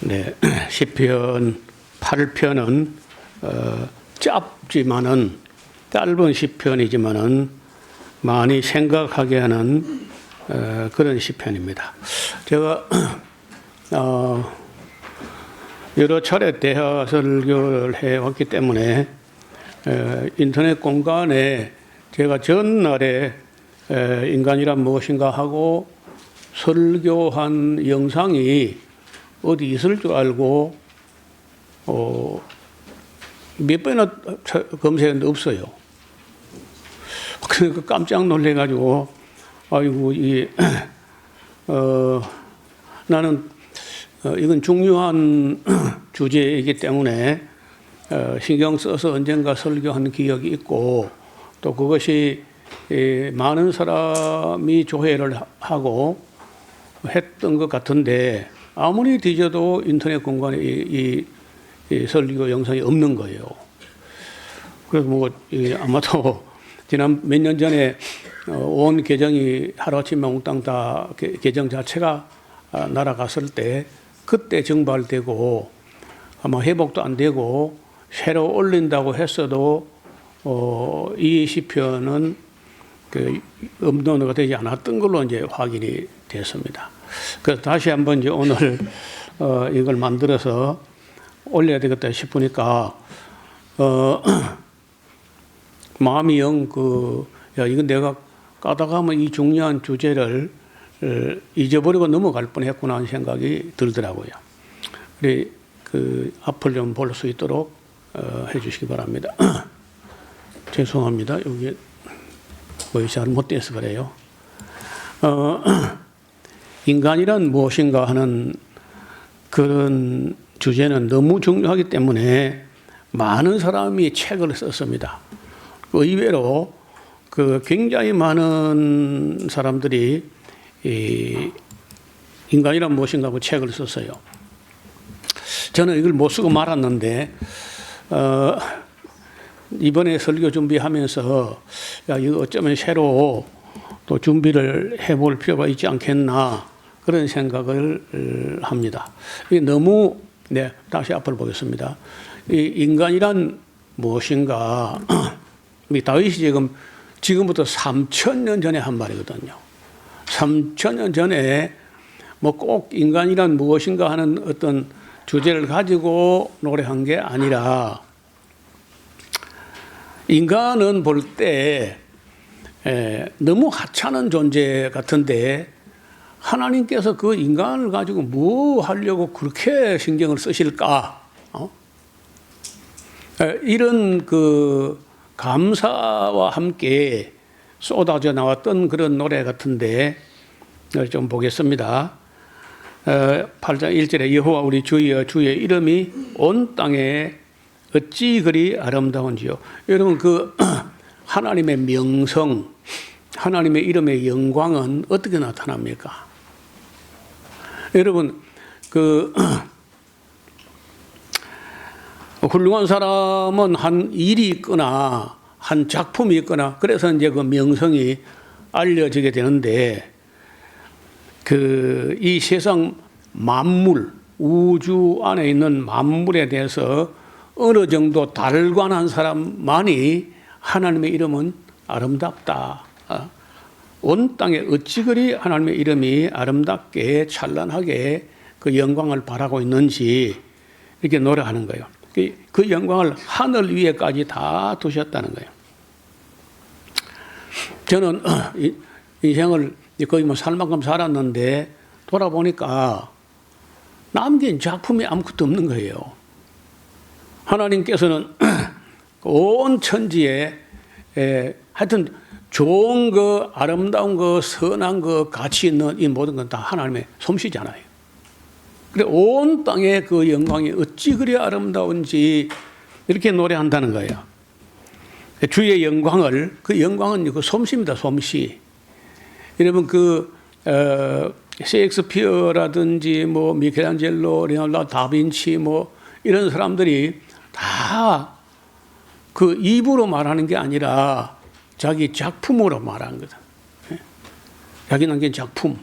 네, 시편 8편은 짧지만은 짧은 시편이지만은 많이 생각하게 하는 그런 시편입니다. 제가 여러 차례 대화 설교를 해왔기 때문에 인터넷 공간에 제가 전날에 인간이란 무엇인가 하고 설교한 영상이 어디 있을 줄 알고 몇 번이나 검색했는데 없어요. 그러니까 깜짝 놀래가지고 아이고 나는 이건 중요한 주제이기 때문에 신경 써서 언젠가 설교한 기억이 있고 또 그것이 많은 사람이 조회를 하고 했던 것 같은데 아무리 뒤져도 인터넷 공간에 이 설교 영상이 없는 거예요. 그래서 뭐 아마도 지난 몇 년 전에 온 계정이 하루아침에 몽땅 다 계정 자체가 날아갔을 때 그때 증발되고 아마 회복도 안 되고 새로 올린다고 했어도 이 시편은 그 업로드가 되지 않았던 걸로 이제 확인이 됐습니다. 그래서 다시 한번 이제 오늘 이걸 만들어서 올려야 되겠다 싶으니까 마음이 영 이건 내가 까다가면 이 중요한 주제를 잊어버리고 넘어갈 뻔했구나 하는 생각이 들더라고요. 우리 그 앞을 좀 볼 수 있도록 해주시기 바랍니다. 죄송합니다. 여기 거의 잘못돼서 그래요. 인간이란 무엇인가 하는 그런 주제는 너무 중요하기 때문에 많은 사람이 책을 썼습니다. 의외로 그 굉장히 많은 사람들이 인간이란 무엇인가 하고 책을 썼어요. 저는 이걸 못 쓰고 말았는데 이번에 설교 준비하면서 야 이거 어쩌면 새로 또 준비를 해볼 필요가 있지 않겠나 그런 생각을 합니다. 이게 너무 다시 앞을 보겠습니다. 이 인간이란 무엇인가? 다윗이 지금부터 3,000년 전에 한 말이거든요. 3,000년 전에 뭐 꼭 인간이란 무엇인가 하는 어떤 주제를 가지고 노래한 게 아니라 인간은 볼 때 너무 하찮은 존재 같은데 하나님께서 그 인간을 가지고 뭐 하려고 그렇게 신경을 쓰실까? 이런 그 감사와 함께 쏟아져 나왔던 그런 노래 같은데 좀 보겠습니다. 8장 1절에 여호와 우리 주여 주의 이름이 온 땅에 어찌 그리 아름다운지요. 여러분 그 하나님의 명성, 하나님의 이름의 영광은 어떻게 나타납니까? 여러분 그 훌륭한 사람은 한 일이 있거나 한 작품이 있거나 그래서 이제 그 명성이 알려지게 되는데 이 세상 만물, 우주 안에 있는 만물에 대해서 어느 정도 달관한 사람만이 하나님의 이름은 아름답다. 온 땅에 어찌 그리 하나님의 이름이 아름답게 찬란하게 그 영광을 바라고 있는지 이렇게 노래하는 거예요. 그 영광을 하늘 위에까지 다 두셨다는 거예요. 저는 인생을 거의 뭐 살 만큼 살았는데 돌아보니까 남긴 작품이 아무것도 없는 거예요. 하나님께서는 온 천지에 하여튼 좋은 거, 아름다운 거, 선한 거, 가치 있는 이 모든 건 다 하나님의 솜씨잖아요. 근데 온 땅에 그 영광이 어찌 그리 아름다운지 이렇게 노래한다는 거예요. 주의 영광을, 그 영광은 그 솜씨입니다, 솜씨. 여러분 셰익스피어라든지 뭐 미켈란젤로, 레오나르도 다빈치 뭐 이런 사람들이 다 그 입으로 말하는 게 아니라 자기 작품으로 말하는 거다. 자기 남긴 작품.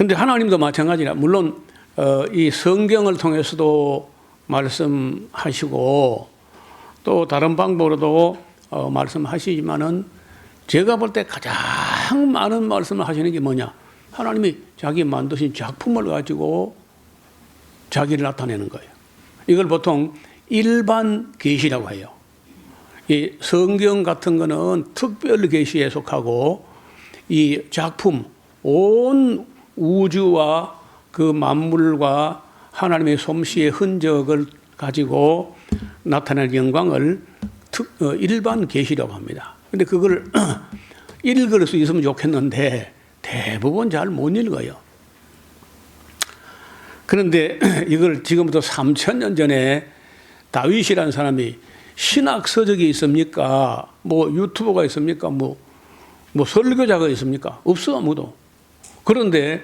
근데 하나님도 마찬가지라. 물론 이 성경을 통해서도 말씀하시고 또 다른 방법으로도 말씀하시지만은 제가 볼 때 가장 많은 말씀을 하시는 게 뭐냐? 하나님이 자기 만드신 작품을 가지고 자기를 나타내는 거예요. 이걸 보통 일반 계시라고 해요. 이 성경 같은 거는 특별 계시에 속하고 이 작품, 온 우주와 그 만물과 하나님의 솜씨의 흔적을 가지고 나타낼 영광을 일반 계시라고 합니다. 근데 그걸 읽을 수 있으면 좋겠는데 대부분 잘 못 읽어요. 그런데 이걸 지금부터 3000년 전에 다윗이라는 사람이 신학 서적이 있습니까? 뭐 유튜버가 있습니까? 뭐 설교자가 있습니까? 없어, 아무도. 그런데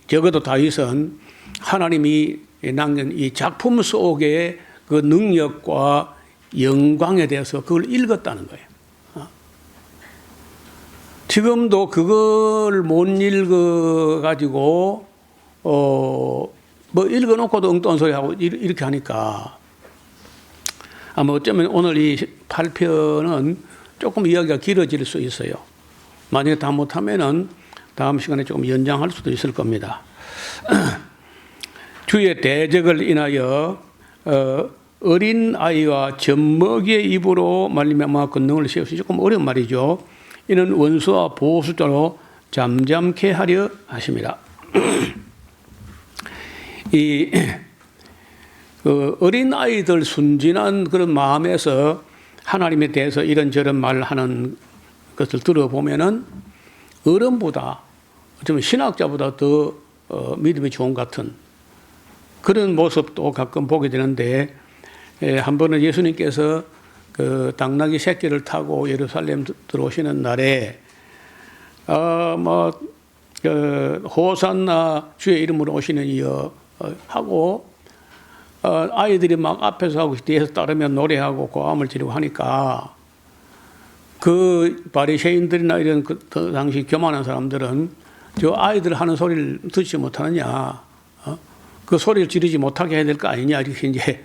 적어도 다윗은 하나님이 남긴 이 작품 속의 그 능력과 영광에 대해서 그걸 읽었다는 거예요. 지금도 그걸 못 읽어가지고, 뭐 읽어놓고도 엉뚱한 소리 하고 이렇게 하니까 아마 어쩌면 오늘 이 8편은 조금 이야기가 길어질 수 있어요. 만약에 다 못하면은 다음 시간에 조금 연장할 수도 있을 겁니다. 주의 대적을 인하여 어린 아이와 젖먹이의 입으로 말미암아 권능을 세우시. 조금 어려운 말이죠. 이는 원수와 보수자로 잠잠케 하려 하심이라. 이 어린 아이들 순진한 그런 마음에서 하나님에 대해서 이런저런 말하는 것을 들어보면은 어른보다 어쩌면 신학자보다 더 믿음이 좋은 것 같은 그런 모습도 가끔 보게 되는데, 한 번은 예수님께서 그 당나귀 새끼를 타고 예루살렘 들어오시는 날에 호산나 주의 이름으로 오시는 이여 하고 아이들이 막 앞에서 하고 뒤에서 따르면 노래하고 고함을 지르고 하니까 그 바리새인들이나 이런 그 당시 교만한 사람들은 저 아이들 하는 소리를 듣지 못하느냐, 그 소리를 지르지 못하게 해야 될 거 아니냐, 이렇게 이제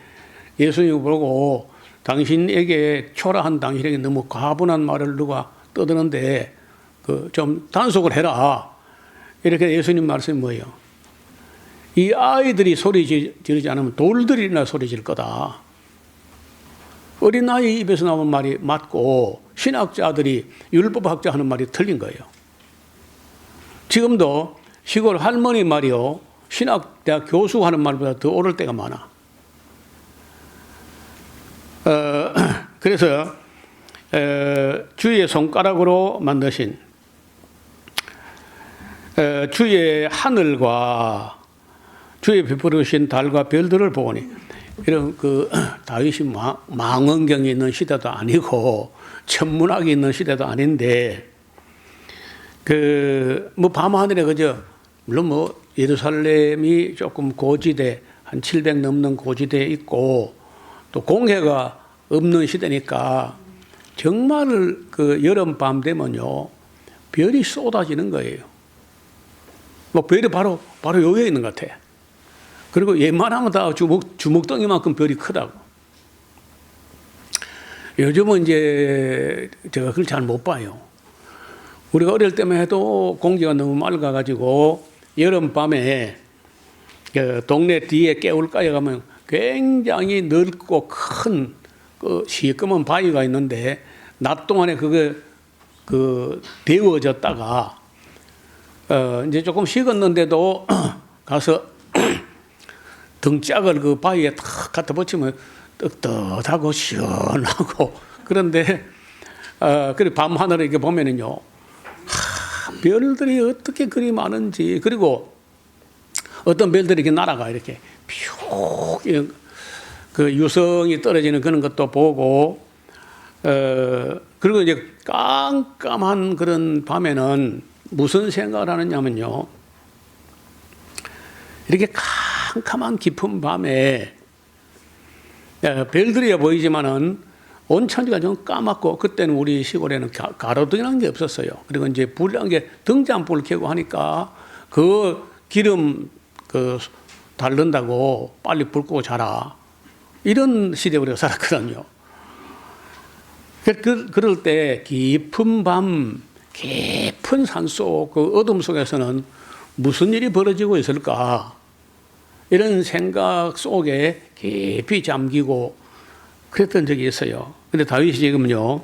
예수님을 보고 당신에게 초라한 당신에게 너무 과분한 말을 누가 떠드는데 그 좀 단속을 해라. 이렇게 예수님 말씀이 뭐예요? 이 아이들이 소리 지르지 않으면 돌들이나 소리 질 거다. 어린아이 입에서 나오는 말이 맞고 신학자들이 율법학자 하는 말이 틀린 거예요. 지금도 시골 할머니 말이요, 신학대학 교수 하는 말보다 더 옳을 때가 많아. 그래서 주의 손가락으로 만드신 주의 하늘과 주의 베푸르신 달과 별들을 보니, 이런 그 다윗이 망원경이 있는 시대도 아니고 천문학이 있는 시대도 아닌데 그 뭐 밤하늘에 그저 물론 뭐 예루살렘이 조금 고지대 한 700 넘는 고지대에 있고 또 공해가 없는 시대니까 정말 그 여름 밤 되면요 별이 쏟아지는 거예요. 뭐 별이 바로 여기에 있는 것 같아. 그리고 웬만하면 다 주먹덩이만큼 별이 크다고. 요즘은 이제 제가 그걸 잘 못 봐요. 우리가 어릴 때만 해도 공기가 너무 맑아가지고 여름밤에 동네 뒤에 깨울가에 가면 굉장히 넓고 큰 그 시꺼먼 바위가 있는데 낮 동안에 그게 데워졌다가 이제 조금 식었는데도 가서 등짝을 그 바위에 탁 갖다 붙이면 떳떳하고 시원하고 그런데 그리고 밤 하늘에 이렇게 보면은요 별들이 어떻게 그리 많은지, 그리고 어떤 별들이 이렇게 날아가 이렇게 퓨 그 유성이 떨어지는 그런 것도 보고 그리고 이제 깜깜한 그런 밤에는 무슨 생각을 하느냐면요, 이렇게 캄캄한 깊은 밤에 별들이야 보이지만은 온 천지가 좀 까맣고, 그때는 우리 시골에는 가로등이라는 게 없었어요. 그리고 이제 불이라는 게 등잔불을 켜고 하니까 그 기름 달른다고 빨리 불 끄고 자라. 이런 시대에 우리가 살았거든요. 그럴 때 깊은 밤, 깊은 산속, 그 어둠 속에서는 무슨 일이 벌어지고 있을까? 이런 생각 속에 깊이 잠기고 그랬던 적이 있어요. 근데 다윗이 지금요,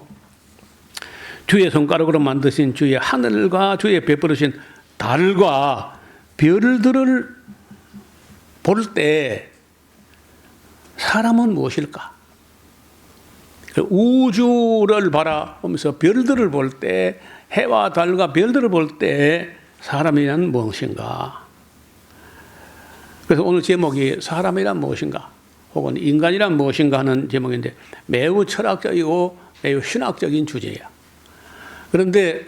주의 손가락으로 만드신 주의 하늘과 주의 베풀으신 달과 별들을 볼 때 사람은 무엇일까? 우주를 바라보면서 별들을 볼 때, 해와 달과 별들을 볼 때 사람이란 무엇인가? 그래서 오늘 제목이 사람이란 무엇인가? 혹은 인간이란 무엇인가 하는 제목인데 매우 철학적이고 매우 신학적인 주제야. 그런데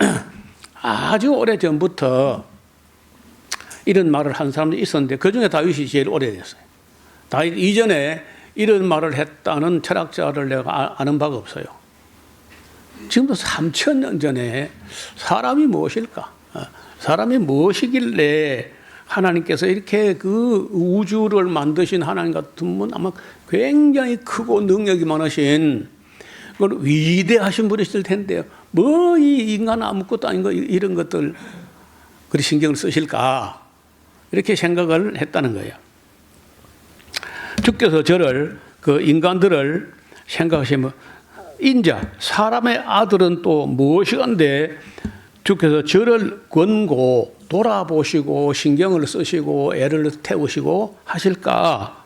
아주 오래 전부터 이런 말을 한 사람도 있었는데 그 중에 다윗이 제일 오래됐어요. 다윗 이전에 이런 말을 했다는 철학자를 내가 아는 바가 없어요. 지금도 3000년 전에 사람이 무엇일까? 사람이 무엇이길래 하나님께서 이렇게 그 우주를 만드신 하나님 같은 분 아마 굉장히 크고 능력이 많으신 위대하신 분이실 텐데요. 뭐 이 인간 아무것도 아닌 거 이런 것들 그리 신경을 쓰실까? 이렇게 생각을 했다는 거예요. 주께서 저를 그 인간들을 생각하시면 인자 사람의 아들은 또 무엇이건데 주께서 저를 권고 돌아보시고 신경을 쓰시고 애를 태우시고 하실까?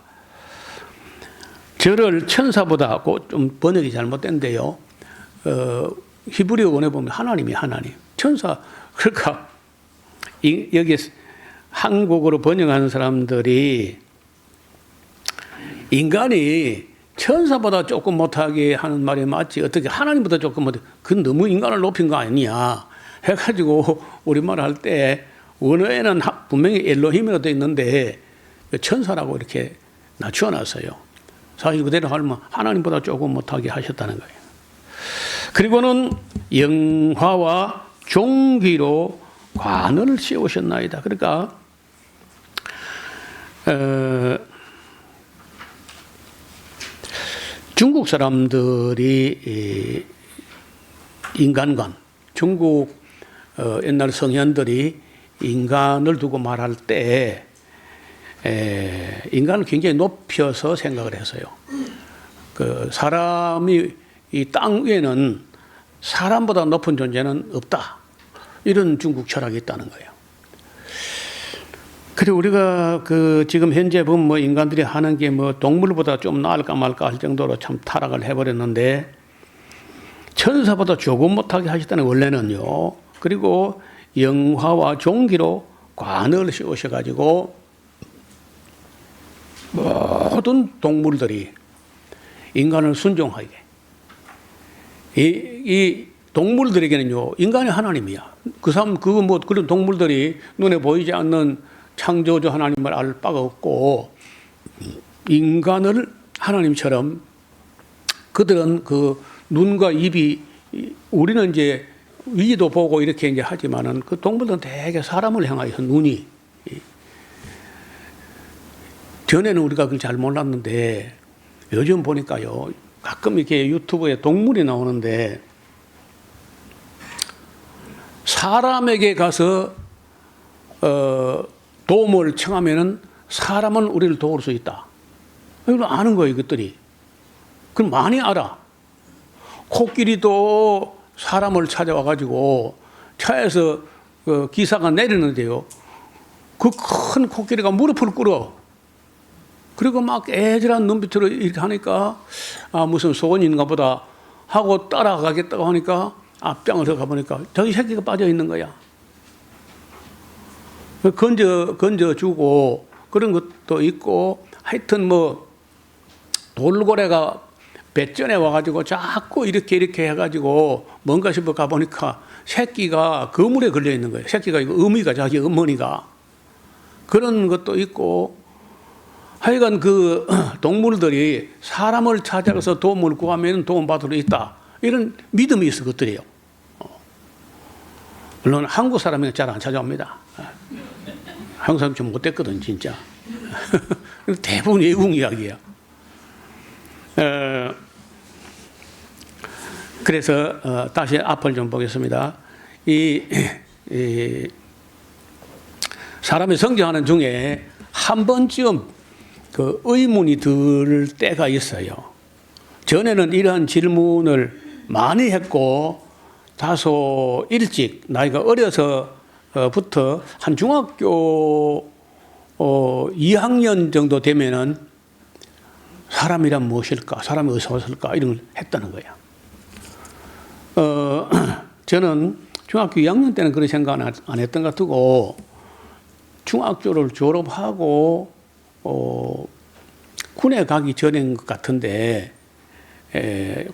저를 천사보다 좀 번역이 잘못된데요. 히브리어 원에 보면 하나님이 하나님, 천사. 그러니까 여기 한국어로 번역하는 사람들이 인간이 천사보다 조금 못하게 하는 말이 맞지 어떻게 하나님보다 조금 못하게 그건 너무 인간을 높인 거 아니냐 해가지고 우리말 할 때 원어에는 분명히 엘로힘이라고 되어 있는데 천사라고 이렇게 낮춰놨어요. 사실 그대로 하면 하나님보다 조금 못하게 하셨다는 거예요. 그리고는 영화와 종기로 관을 씌우셨나이다. 그러니까 중국 사람들이 인간관, 중국 옛날 성현들이 인간을 두고 말할 때 인간을 굉장히 높여서 생각을 했어요. 그 사람이 이 땅 위에는 사람보다 높은 존재는 없다. 이런 중국 철학이 있다는 거예요. 그리고 우리가 그 지금 현재 보면 뭐 인간들이 하는 게 뭐 동물보다 좀 나을까 말까 할 정도로 참 타락을 해버렸는데 천사보다 조금 못하게 하셨다는 원래는요. 그리고 영화와 종기로 관을 씌우셔가지고 모든 동물들이 인간을 순종하게. 이 동물들에게는요, 인간이 하나님이야. 그런 동물들이 눈에 보이지 않는 창조주 하나님을 알 바가 없고, 인간을 하나님처럼 그들은 그 눈과 입이, 우리는 이제 위도 보고 이렇게 이제 하지만은 그 동물들은 되게 사람을 향하여서 눈이, 전에는 우리가 그걸 잘 몰랐는데 요즘 보니까요, 가끔 이렇게 유튜브에 동물이 나오는데 사람에게 가서 도움을 청하면은 사람은 우리를 도울 수 있다. 이걸 아는 거예요, 이것들이. 그럼 많이 알아. 코끼리도 사람을 찾아와가지고 차에서 기사가 내리는데요. 그 큰 코끼리가 무릎을 꿇어. 그리고 막 애절한 눈빛으로 이렇게 하니까 무슨 소원인가 보다 하고 따라가겠다고 하니까 앞장을 가보니까 저기 새끼가 빠져 있는 거야. 건져주고 그런 것도 있고 하여튼 뭐 돌고래가 배전에 와가지고 자꾸 이렇게 해가지고 뭔가 싶어 가보니까 새끼가 그물에 걸려 있는 거예요. 새끼가 이거 어미가 자기 어머니가 그런 것도 있고 하여간 그 동물들이 사람을 찾아가서 도움을 구하면 도움받을 수 있다. 이런 믿음이 있어 것들이에요. 물론 한국 사람이 잘 안 찾아옵니다. 한국 사람 좀 못됐거든 진짜. 대부분 외국 이야기야. 그래서 다시 앞을 좀 보겠습니다. 이 사람이 성장하는 중에 한 번쯤 그 의문이 들 때가 있어요. 전에는 이러한 질문을 많이 했고 다소 일찍 나이가 어려서부터 한 중학교 2학년 정도 되면은 사람이란 무엇일까? 사람이 어디서 왔을까? 이런 걸 했다는 거야. 저는 중학교 2학년 때는 그런 생각 안 했던 것 같고 중학교를 졸업하고 군에 가기 전인 것 같은데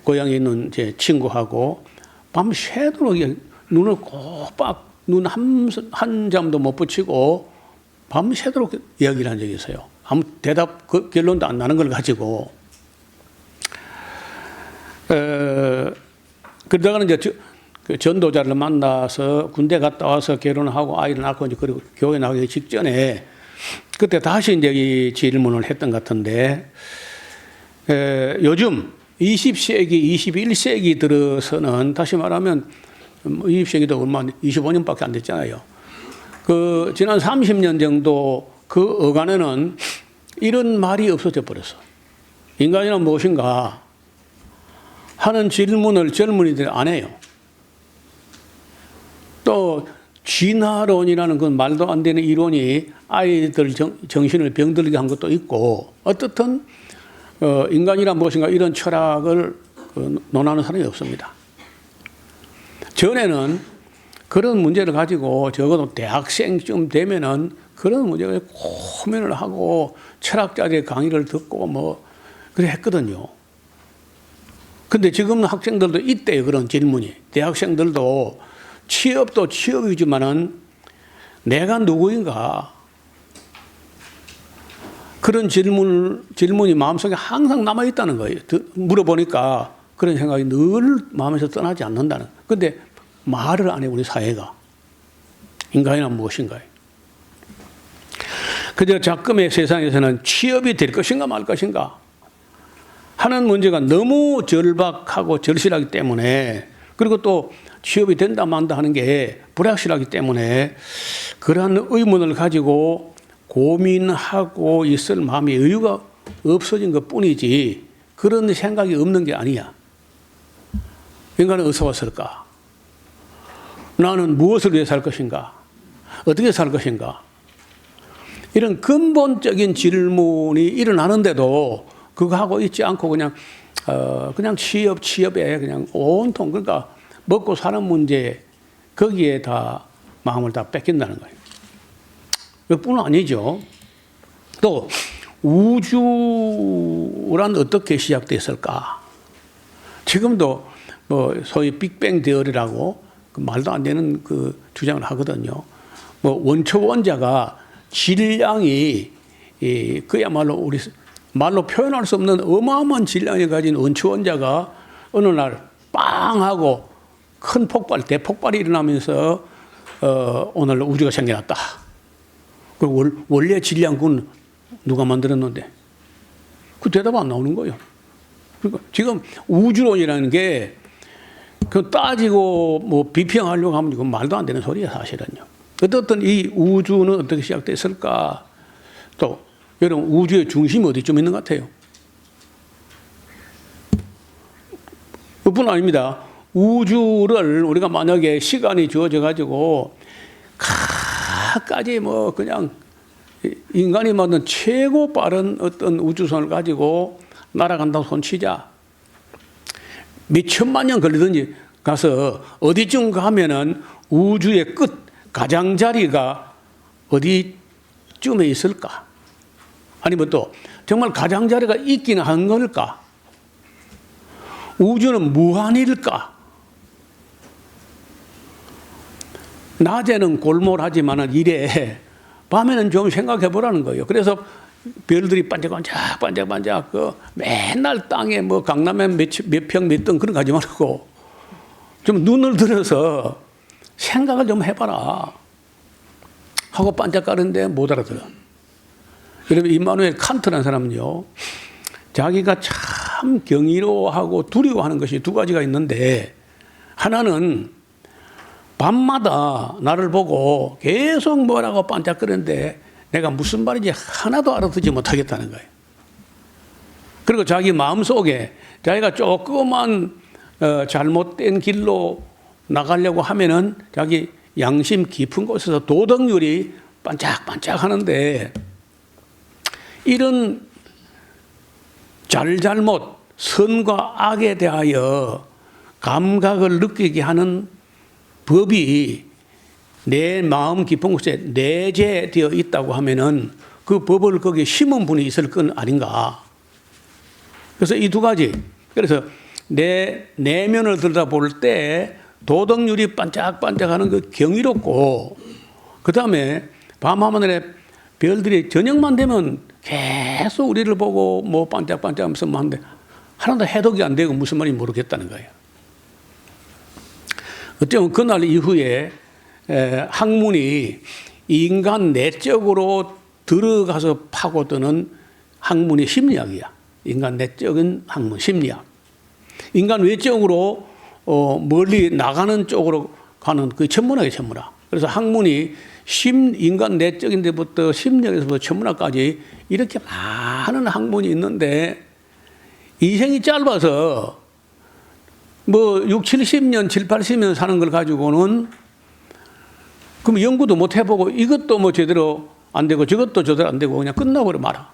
고향에 있는 제 친구하고 밤새도록 눈을 꼬박 눈 한 잠도 못 붙이고 밤새도록 이야기를 한 적이 있어요. 아무 대답 그 결론도 안 나는 걸 가지고 그러다가는 이제 그 전도자를 만나서 군대 갔다 와서 결혼하고 아이를 낳고 이제 그리고 교회 나가기 직전에 그때 다시 이제 이 질문을 했던 것 같은데 요즘 20세기, 21세기 들어서는 다시 말하면 20세기도 얼마 25년밖에 안 됐잖아요. 그 지난 30년 정도 그 어간에는 이런 말이 없어져 버렸어. 인간이란 무엇인가 하는 질문을 젊은이들이 안 해요. 또 진화론이라는 그 말도 안 되는 이론이 아이들 정신을 병들게 한 것도 있고 어떻든 인간이란 무엇인가 이런 철학을 논하는 사람이 없습니다. 전에는 그런 문제를 가지고 적어도 대학생쯤 되면은 그런 문제를 고민을 하고 철학자들의 강의를 듣고 뭐 그래 했거든요. 근데 지금 학생들도 있대요. 그런 질문이. 대학생들도 취업도 취업이지만은 내가 누구인가 그런 질문이 마음속에 항상 남아있다는 거예요. 물어보니까 그런 생각이 늘 마음에서 떠나지 않는다는. 근데 말을 안 해, 우리 사회가. 인간이란 무엇인가. 그저 작금의 세상에서는 취업이 될 것인가 말 것인가 하는 문제가 너무 절박하고 절실하기 때문에 그리고 또 취업이 된다 만다 하는 게 불확실하기 때문에 그러한 의문을 가지고 고민하고 있을 마음의 여유가 없어진 것 뿐이지 그런 생각이 없는 게 아니야. 인간은 어디서 왔을까? 나는 무엇을 위해 살 것인가? 어떻게 살 것인가? 이런 근본적인 질문이 일어나는데도 그거 하고 있지 않고 그냥 취업에 그냥 온통 그러니까 먹고 사는 문제 거기에 다 마음을 다 뺏긴다는 거예요. 그뿐 아니죠. 또 우주란 어떻게 시작됐을까? 지금도 뭐 소위 빅뱅 대어리라고 그 말도 안 되는 그 주장을 하거든요. 뭐 원초 원자가 질량이 그야말로 우리 말로 표현할 수 없는 어마어마한 질량을 가진 원초 원자가 어느 날 빵 하고 큰 대폭발이 일어나면서 오늘 우주가 생겨났다. 그리고 원래 질량군 누가 만들었는데 그 대답 안 나오는 거예요. 그러니까 지금 우주론이라는 게 그 따지고 뭐 비평하려고 하면 이건 말도 안 되는 소리야 사실은요. 어떻든 이 우주는 어떻게 시작됐을까? 또 여러분 우주의 중심이 어디쯤 있는 것 같아요? 그뿐 아닙니다. 우주를 우리가 만약에 시간이 주어져 가지고 가까지 뭐 그냥 인간이 만든 최고 빠른 어떤 우주선을 가지고 날아간다고 손치자. 몇 천만 년 걸리든지 가서 어디쯤 가면은 우주의 끝 가장자리가 어디쯤에 있을까? 아니면 또 정말 가장자리가 있기는 한 걸까? 우주는 무한일까? 낮에는 골몰하지만 이래 밤에는 좀 생각해 보라는 거예요. 그래서 별들이 반짝반짝 그 맨날 땅에 뭐 강남에 몇 평 몇 등 그런 거 하지 말고 좀 눈을 들어서 생각을 좀 해봐라. 하고 반짝거리는데 못 알아들어. 여러분, 임마누엘 칸트라는 사람은요, 자기가 참 경이로워하고 두려워하는 것이 두 가지가 있는데, 하나는 밤마다 나를 보고 계속 뭐라고 반짝거리는데 내가 무슨 말인지 하나도 알아듣지 못하겠다는 거예요. 그리고 자기 마음속에 자기가 조그만 잘못된 길로 나가려고 하면은 자기 양심 깊은 곳에서 도덕률이 반짝반짝 하는데, 이런 잘잘못, 선과 악에 대하여 감각을 느끼게 하는 법이 내 마음 깊은 곳에 내재되어 있다고 하면은 그 법을 거기에 심은 분이 있을 건 아닌가. 그래서 이 두 가지. 그래서 내 내면을 들여다볼 때 도덕률이 반짝반짝하는 그 경이롭고, 그 다음에 밤하늘에 별들이 저녁만 되면 계속 우리를 보고 뭐 반짝반짝하면서 뭐 하는데 하나도 해독이 안 되고 무슨 말인지 모르겠다는 거예요. 어쩌면 그날 이후에 학문이 인간 내적으로 들어가서 파고드는 학문이 심리학이야. 인간 내적인 학문, 심리학. 인간 외적으로 멀리 나가는 쪽으로 가는 그 천문학이 천문학. 그래서 학문이 인간 내적인 데부터 심리학에서부터 천문학까지 이렇게 많은 학문이 있는데, 인생이 짧아서 뭐 6, 70년, 7, 80년 사는 걸 가지고는 그럼 연구도 못 해보고 이것도 뭐 제대로 안 되고 저것도 제대로 안 되고 그냥 끝나버려 말아.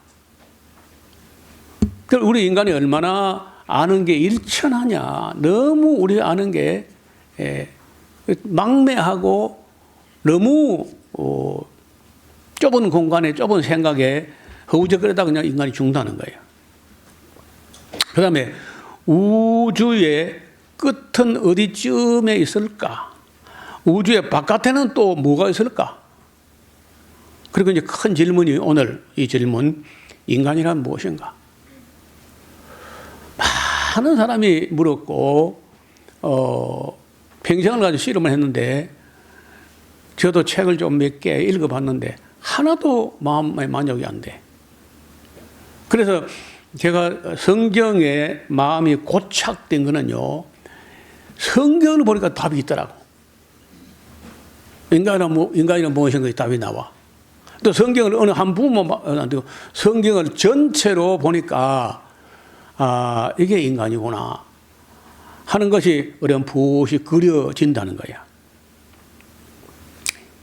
그럼 우리 인간이 얼마나 아는 게 일천하냐. 너무 우리 아는 게 막매하고 너무 좁은 공간에 좁은 생각에 허우적거리다 그냥 인간이 죽는다는 거예요. 그 다음에 우주의 끝은 어디쯤에 있을까? 우주의 바깥에는 또 뭐가 있을까? 그리고 이제 큰 질문이 오늘 이 질문, 인간이란 무엇인가? 많은 사람이 물었고, 평생을 가지고 실험을 했는데, 저도 책을 좀 몇 개 읽어봤는데, 하나도 마음에 만족이 안 돼. 그래서 제가 성경에 마음이 고착된 거는요, 성경을 보니까 답이 있더라고. 인간이란 무엇인가 답이 나와. 또 성경을 어느 한 부분만 안 되고, 성경을 전체로 보니까, 아, 이게 인간이구나 하는 것이 어렴풋이 그려진다는 거야.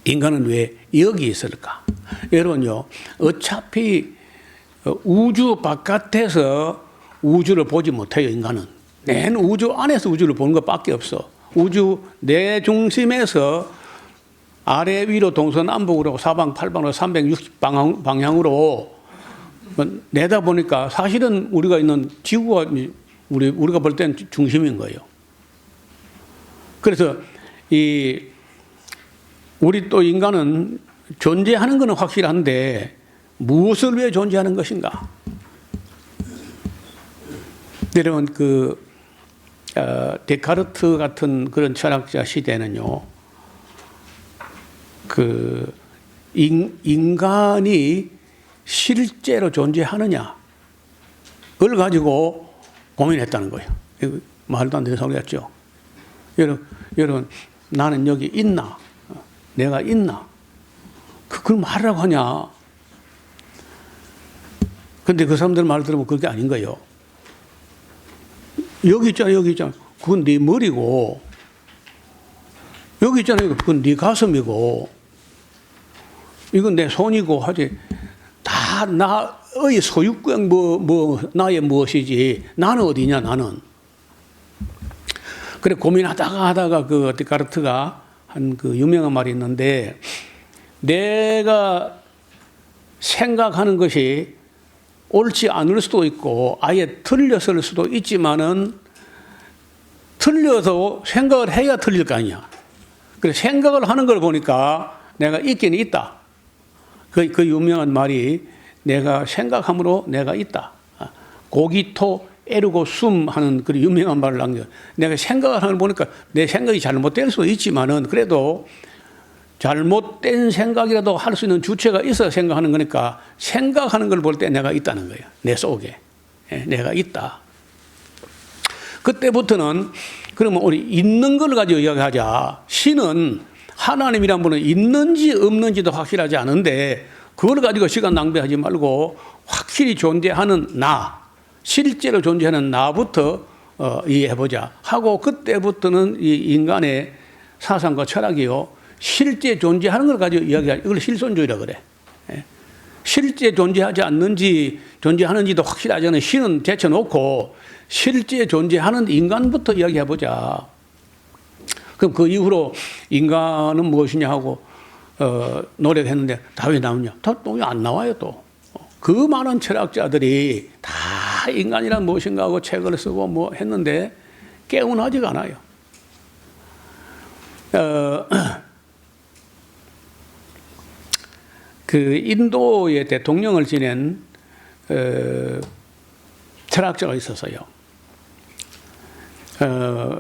인간은 왜 여기 있을까? 여러분요, 어차피 우주 바깥에서 우주를 보지 못해요, 인간은. 맨 우주 안에서 우주를 보는 것밖에 없어. 우주 내 중심에서 아래 위로 동서남북으로 사방 팔방으로 360방향으로 내다보니까 사실은 우리가 있는 지구가 우리가 볼 때는 중심인 거예요. 그래서 우리 또 인간은 존재하는 것은 확실한데 무엇을 위해 존재하는 것인가? 여러분, 데카르트 같은 그런 철학자 시대는요, 인간이 실제로 존재하느냐를 가지고 고민했다는 거예요. 말도 안 되는 소리였죠. 여러분, 나는 여기 있나? 내가 있나? 그걸 말하라고 하냐? 근데 그 사람들 말 들으면 그게 아닌 거예요. 여기 있잖아, 여기 있잖아. 그건 네 머리고, 여기 있잖아, 그건 네 가슴이고, 이건 내 손이고 하지. 다 나의 소유권, 나의 무엇이지. 나는 어디냐, 나는. 그래, 고민하다가 그 데카르트가 한 그 유명한 말이 있는데, 내가 생각하는 것이 옳지 않을 수도 있고, 아예 틀렸을 수도 있지만은, 틀려서 생각을 해야 틀릴 거 아니야. 그래, 생각을 하는 걸 보니까 내가 있긴 있다. 그 유명한 말이 내가 생각함으로 내가 있다. 고기토 에르고 숨 하는 그 유명한 말을 남겨. 내가 생각을 하는 걸 보니까 내 생각이 잘못될 수도 있지만은 그래도 잘못된 생각이라도 할 수 있는 주체가 있어야 생각하는 거니까 생각하는 걸 볼 때 내가 있다는 거예요. 내 속에. 내가 있다. 그때부터는 그러면 우리 있는 걸 가지고 이야기하자. 신은 하나님이란 분은 있는지 없는지도 확실하지 않은데 그걸 가지고 시간 낭비하지 말고 확실히 존재하는 나, 실제로 존재하는 나부터 이해해보자 하고 그때부터는 이 인간의 사상과 철학이요. 실제 존재하는 걸 가지고 이야기하자. 이걸 실존주의라고 그래. 실제 존재하지 않는지 존재하는지도 확실하지 않은 신은 제쳐놓고 실제 존재하는 인간부터 이야기해보자. 그럼 그 이후로 인간은 무엇이냐 하고 노력했는데 답이 나오냐? 답이 안 나와요 또. 그 많은 철학자들이 다 인간이란 무엇인가 하고 책을 쓰고 뭐 했는데 깨어나지가 않아요. 그 인도의 대통령을 지낸 철학자가 있었어요.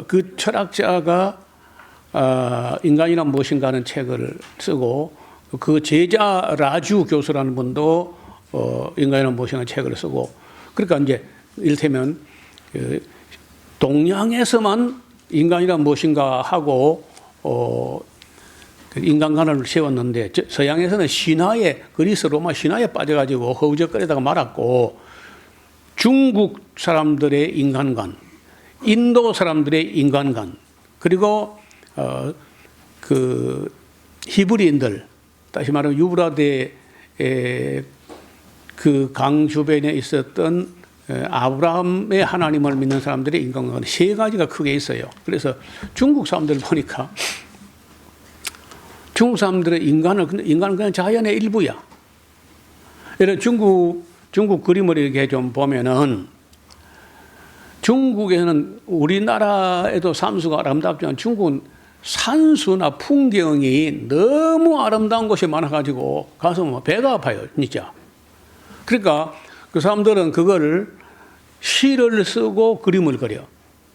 그 철학자가 인간이란 무엇인가 하는 책을 쓰고 그 제자 라주 교수라는 분도 인간이란 무엇인가 하는 책을 쓰고 그러니까 이제 이를테면 동양에서만 인간이란 무엇인가 하고 인간관을 세웠는데 서양에서는 신화에 그리스 로마 신화에 빠져가지고 허우적거리다가 말았고 중국 사람들의 인간관, 인도 사람들의 인간관 그리고 그 히브리인들 다시 말하면 유브라데 그 강 주변에 있었던 아브라함의 하나님을 믿는 사람들의 인간관은 세 가지가 크게 있어요. 그래서 중국 사람들 보니까 중국 사람들의 인간은 그냥 자연의 일부야. 이런 중국 그림을 이렇게 좀 보면은 중국에는 우리나라에도 삼수가 아름답지만 중국은 산수나 풍경이 너무 아름다운 곳이 많아가지고 가서 뭐 배가 아파요, 진짜. 그러니까 그 사람들은 그거를 시를 쓰고 그림을 그려.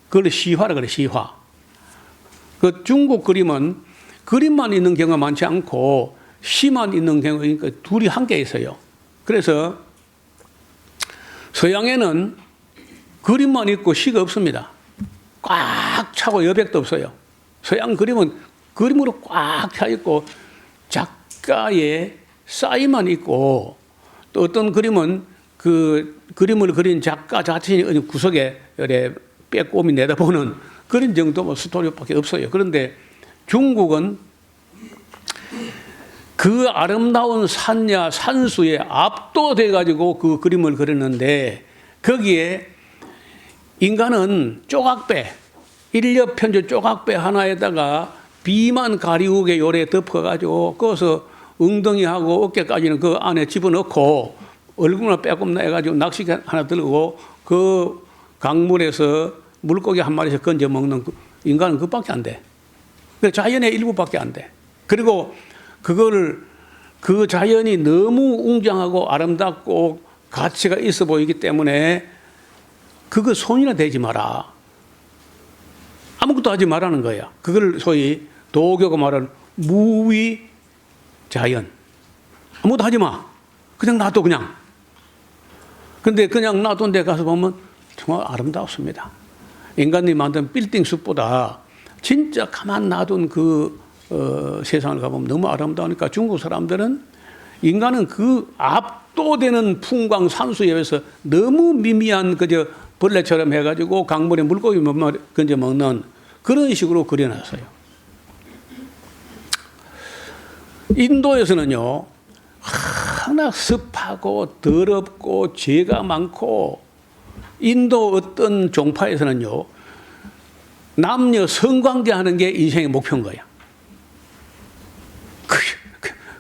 그걸 시화라 그래, 시화. 그 중국 그림은 그림만 있는 경우가 많지 않고 시만 있는 경우가 그러니까 둘이 함께 있어요. 그래서 서양에는 그림만 있고 시가 없습니다. 꽉 차고 여백도 없어요. 서양 그림은 그림으로 꽉 차 있고 작가의 사인만 있고 또 어떤 그림은 그 그림을 그린 작가 자신이 구석에 빼꼼히 내다보는 그런 정도 뭐 스토리밖에 없어요. 그런데 중국은 그 아름다운 산야 산수에 압도돼 가지고 그 그림을 그렸는데 거기에 인간은 조각배 인력 편지 조각배 하나에다가 비만 가리우게 요래 덮어 가지고 거기서 엉덩이하고 어깨까지는 그 안에 집어넣고 얼굴만 빼꼼 내 가지고 낚시기 하나 들고 그 강물에서 물고기 한 마리씩 건져 먹는 인간은 그것밖에 안 돼. 자연의 일부밖에 안 돼. 그리고 그거를 그 자연이 너무 웅장하고 아름답고 가치가 있어 보이기 때문에 그거 손이나 대지 마라. 아무것도 하지 말라는 거야. 그걸 소위 도교가 말하는 무위 자연. 아무것도 하지 마. 그냥 놔둬 그냥. 근데 그냥 놔둔 데 가서 보면 정말 아름답습니다. 인간이 만든 빌딩 숲보다 진짜 가만 놔둔 그 세상을 가보면 너무 아름다우니까 중국 사람들은 인간은 그 압도되는 풍광 산수에 비해서 너무 미미한 그저 벌레처럼 해가지고 강물에 물고기 건져 먹는 그런 식으로 그려놨어요. 인도에서는요, 하나 습하고 더럽고 죄가 많고 인도 어떤 종파에서는요, 남녀 성관계 하는 게 인생의 목표인 거야.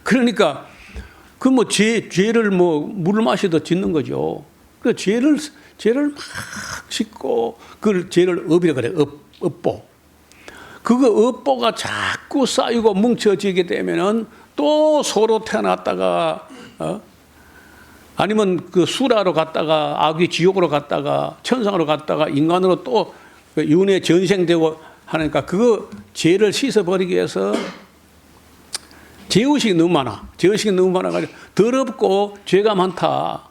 그러니까 그 뭐 죄를 뭐 물을 마시듯 짓는 거죠. 그 죄를 막 짓고 그 죄를 업이라 그래. 업보. 그거 업보가 자꾸 쌓이고 뭉쳐지게 되면은 또 서로 태어났다가 아니면 그 수라로 갔다가 악귀 지옥으로 갔다가 천상으로 갔다가 인간으로 또 윤회 전생되고 하니까 그거 죄를 씻어버리기 위해서 죄의식이 너무 많아. 죄의식이 너무 많아가지고 더럽고 죄가 많다.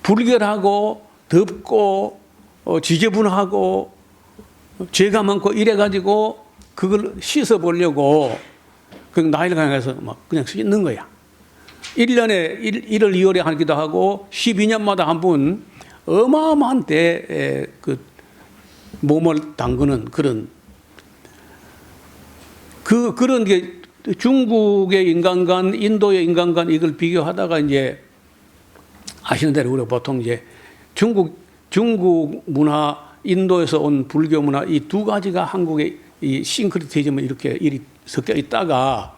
불결하고 덥고 지저분하고 죄가 많고 이래가지고 그걸 씻어보려고 그 나일을 향해서 막 그냥 씻는 거야. 1년에 1월, 2월에 하기도 하고 12년마다 한 번 어마어마한 때 그 몸을 담그는 그런 게 중국의 인간관, 인도의 인간관 이걸 비교하다가 이제 아시는 대로 우리가 보통 이제 중국 문화, 인도에서 온 불교 문화 이 두 가지가 한국의 이 싱크리티즘을 이렇게 일이 섞여 있다가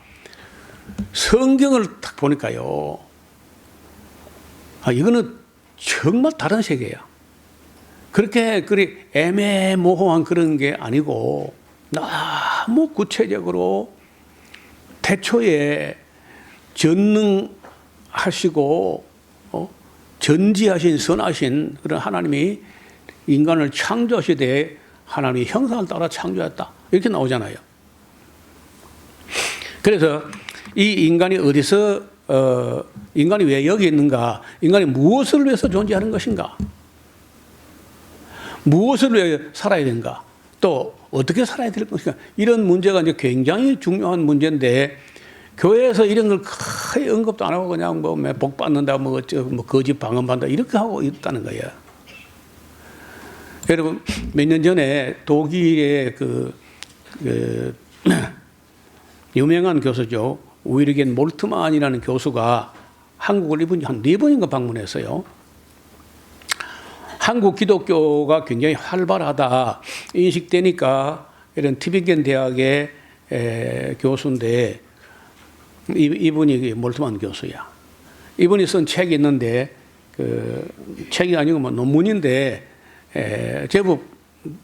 성경을 딱 보니까요. 이거는 정말 다른 세계야. 그렇게 애매모호한 그런 게 아니고 너무 구체적으로 태초에 전능하시고 전지하신 선하신 그런 하나님이 인간을 창조하시되 하나님의 형상을 따라 창조했다. 이렇게 나오잖아요. 그래서 이 인간이 어디서 인간이 왜 여기 있는가? 인간이 무엇을 위해서 존재하는 것인가? 무엇을 위해 살아야 되는가? 또 어떻게 살아야 될 것인가? 이런 문제가 이제 굉장히 중요한 문제인데 교회에서 이런 걸 거의 언급도 안 하고 그냥 뭐 복 받는다, 뭐 거짓 방언받는다 이렇게 하고 있다는 거예요. 여러분 몇 년 전에 독일의 그 유명한 교수죠. 위르겐 몰트만이라는 교수가 한국을 이분이 한 4번인가 방문했어요. 한국 기독교가 굉장히 활발하다 인식되니까 이런 티빙겐 대학의 교수인데 이분이 몰트만 교수야. 이분이 쓴 책이 있는데 그 책이 아니고 뭐 논문인데 제법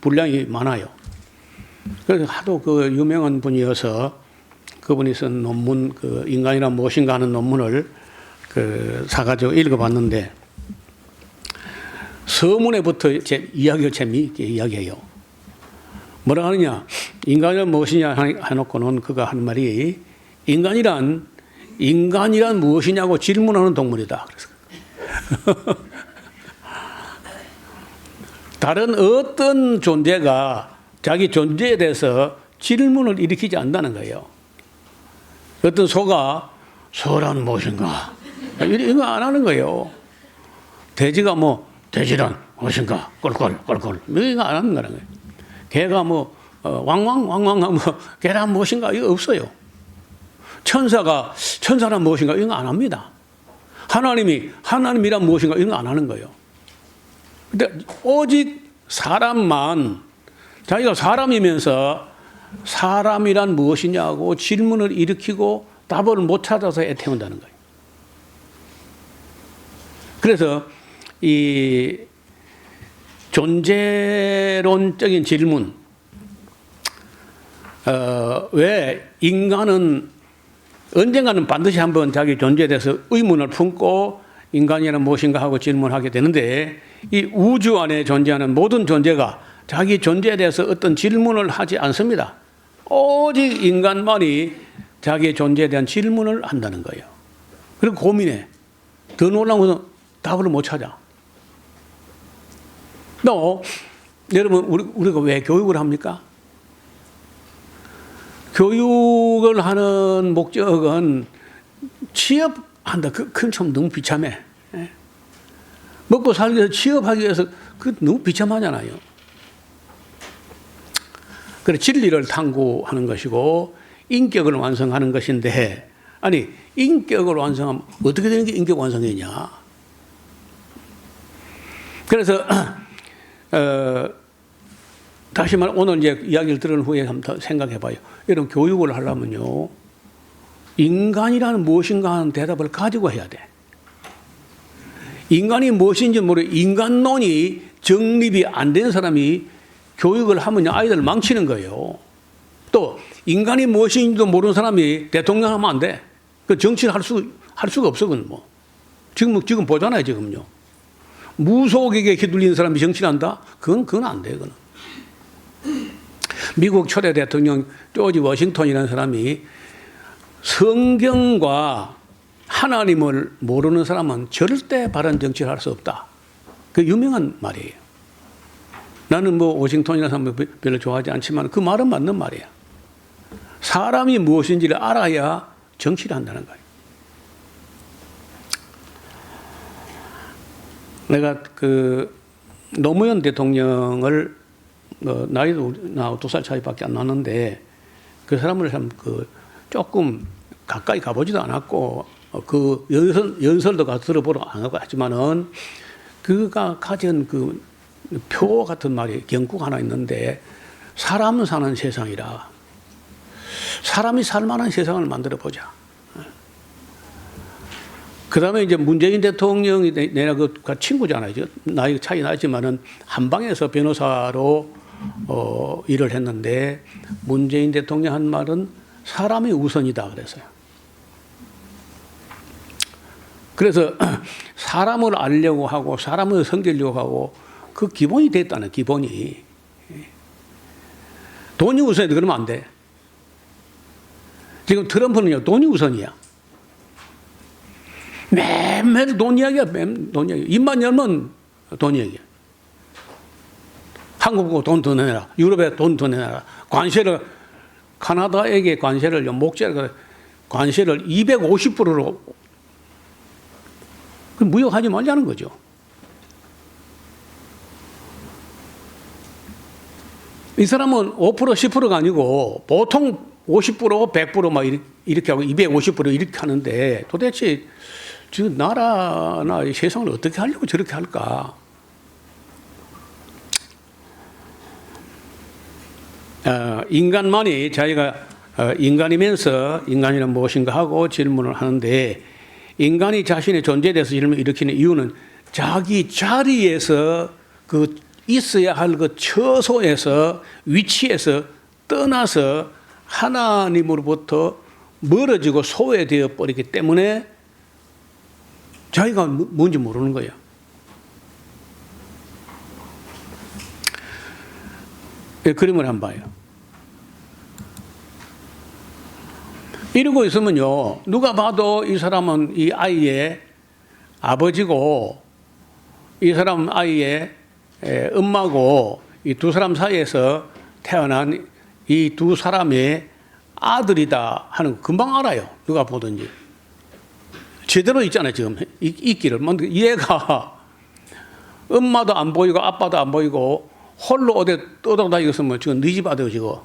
분량이 많아요. 그래서 하도 그 유명한 분이어서 그분이 쓴 논문, 그 인간이란 무엇인가 하는 논문을 사가지고 읽어봤는데 서문에부터 이야기를 재미있게 이야기해요. 뭐라 하느냐? 인간이란 무엇이냐 해놓고는 그가 하는 말이 인간이란 무엇이냐고 질문하는 동물이다. 그래서 다른 어떤 존재가 자기 존재에 대해서 질문을 일으키지 않는다는 거예요. 어떤 소란 무엇인가? 이거 안 하는 거예요. 돼지가 돼지란 무엇인가? 꼴꼴. 이거 안 하는 거라는 거예요. 개가 왕왕 개란 무엇인가? 이거 없어요. 천사란 무엇인가? 이거 안 합니다. 하나님이란 무엇인가? 이거 안 하는 거예요. 근데 오직 사람만 자기가 사람이면서 사람이란 무엇이냐고 질문을 일으키고 답을 못 찾아서 애태운다는 거예요. 그래서 이 존재론적인 질문, 왜 인간은 언젠가는 반드시 한번 자기 존재에 대해서 의문을 품고 인간이란 무엇인가 하고 질문하게 되는데 이 우주 안에 존재하는 모든 존재가 자기 존재에 대해서 어떤 질문을 하지 않습니다. 오직 인간만이 자기의 존재에 대한 질문을 한다는 거예요. 그리고 고민해. 더 놀라운 것은 답을 못 찾아. 여러분 우리가 왜 교육을 합니까? 교육을 하는 목적은 취업한다. 그건 참 너무 비참해. 먹고 살기 위해서 취업하기 위해서 그 너무 비참하잖아요. 그래 진리를 탐구하는 것이고 인격을 완성하는 것인데 아니 인격을 완성하면 어떻게 되는 게 인격 완성이냐? 그래서 다시 말 오늘 이제 이야기를 들은 후에 한번 생각해봐요. 여러분 교육을 하려면요 인간이라는 무엇인가 하는 대답을 가지고 해야 돼. 인간이 무엇인지 모르고 인간론이 정립이 안 된 사람이 교육을 하면 아이들을 망치는 거예요. 또 인간이 무엇인지도 모르는 사람이 대통령 하면 안 돼. 그 정치를 할 수가 없어. 그건 지금 보잖아요. 지금요. 무속에게 휘둘리는 사람이 정치를 한다? 그건 안 돼. 그건. 미국 초대 대통령 조지 워싱턴이라는 사람이 성경과 하나님을 모르는 사람은 절대 바른 정치를 할 수 없다. 그 유명한 말이에요. 나는 뭐 워싱턴이라는 사람 별로 좋아하지 않지만 그 말은 맞는 말이야. 사람이 무엇인지를 알아야 정치를 한다는 거예요. 내가 그 노무현 대통령을 나이도 나하고 2살 차이밖에 안 나는데 그 사람을 참 조금 가까이 가보지도 않았고 그 연설도 가서 들어보러 안 가고 하지만은 그가 가진 그 표 같은 말이 경구가 하나 있는데 사람 사는 세상이라 사람이 살만한 세상을 만들어 보자. 그 다음에 이제 문재인 대통령이 내가 그 친구잖아요. 나이 차이 나지만은 한방에서 변호사로 일을 했는데 문재인 대통령 한 말은 사람이 우선이다 그랬어요. 그래서 사람을 알려고 하고 사람을 섬기려고 하고 그 기본이 됐다는 기본이. 돈이 우선이다 그러면 안 돼. 지금 트럼프는요 돈이 우선이야. 매일 돈 이야기야. 돈 이야기. 입만 열면 돈 이야기야. 한국 보고 돈 더 내라. 유럽에 돈 더 내라. 관세를 카나다에게 관세를 목재를 관세를 250%로 무역하지 말자는 거죠. 이 사람은 5% 10%가 아니고 보통 50% 100% 막 이렇게 하고 250% 이렇게 하는데 도대체 저 나라나 이 세상을 어떻게 하려고 저렇게 할까? 인간만이 자기가 인간이면서 인간이란 무엇인가 하고 질문을 하는데 인간이 자신의 존재에 대해서 질문을 일으키는 이유는 자기 자리에서 그 있어야 할 그 처소에서 위치에서 떠나서 하나님으로부터 멀어지고 소외되어 버리기 때문에 자기가 뭔지 모르는 거예요. 그림을 한번 봐요. 이러고 있으면요, 누가 봐도 이 사람은 이 아이의 아버지고, 이 사람은 아이의 엄마고, 이 두 사람 사이에서 태어난 이 두 사람의 아들이다 하는 거 금방 알아요. 누가 보든지. 제대로 있잖아요, 지금. 있기를. 얘가 엄마도 안 보이고 아빠도 안 보이고 홀로 어디 떠돌아다니고 있으면 지금 네 집 아들 지금.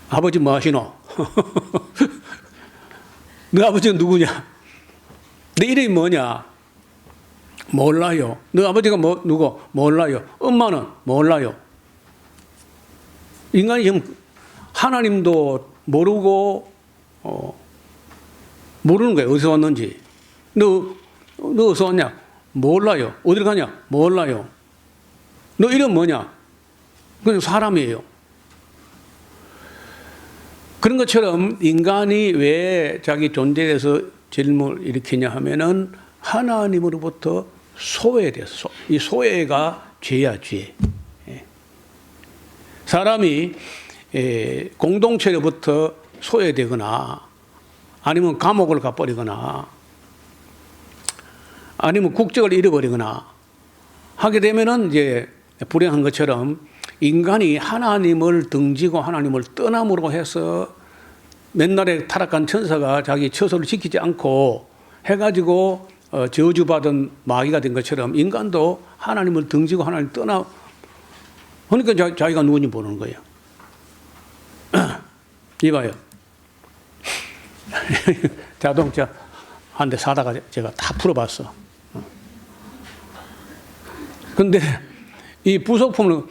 아버지 뭐 하시노? 너 아버지가 누구냐? 내 이름이 뭐냐? 몰라요. 너 아버지가 누구? 몰라요. 엄마는 몰라요. 인간이 지금 하나님도 모르고 모르는 거예요. 어디서 왔는지. 너 어디서 왔냐? 몰라요. 어디를 가냐? 몰라요. 너 이름 뭐냐? 그냥 사람이에요. 그런 것처럼 인간이 왜 자기 존재에 대해서 질문을 일으키냐 하면은 하나님으로부터 소외돼서, 이 소외가 죄야, 죄. 사람이 공동체로부터 소외되거나 아니면 감옥을 가버리거나 아니면 국적을 잃어버리거나 하게 되면은 이제 불행한 것처럼 인간이 하나님을 등지고 하나님을 떠남으로 해서 맨날에 타락한 천사가 자기 처소를 지키지 않고 해가지고 저주받은 마귀가 된 것처럼 인간도 하나님을 등지고 하나님을 떠나, 그러니까 자기가 누군지 모르는 거예요. 이봐요. 자동차 한 대 사다가 제가 다 풀어봤어. 근데 이 부속품을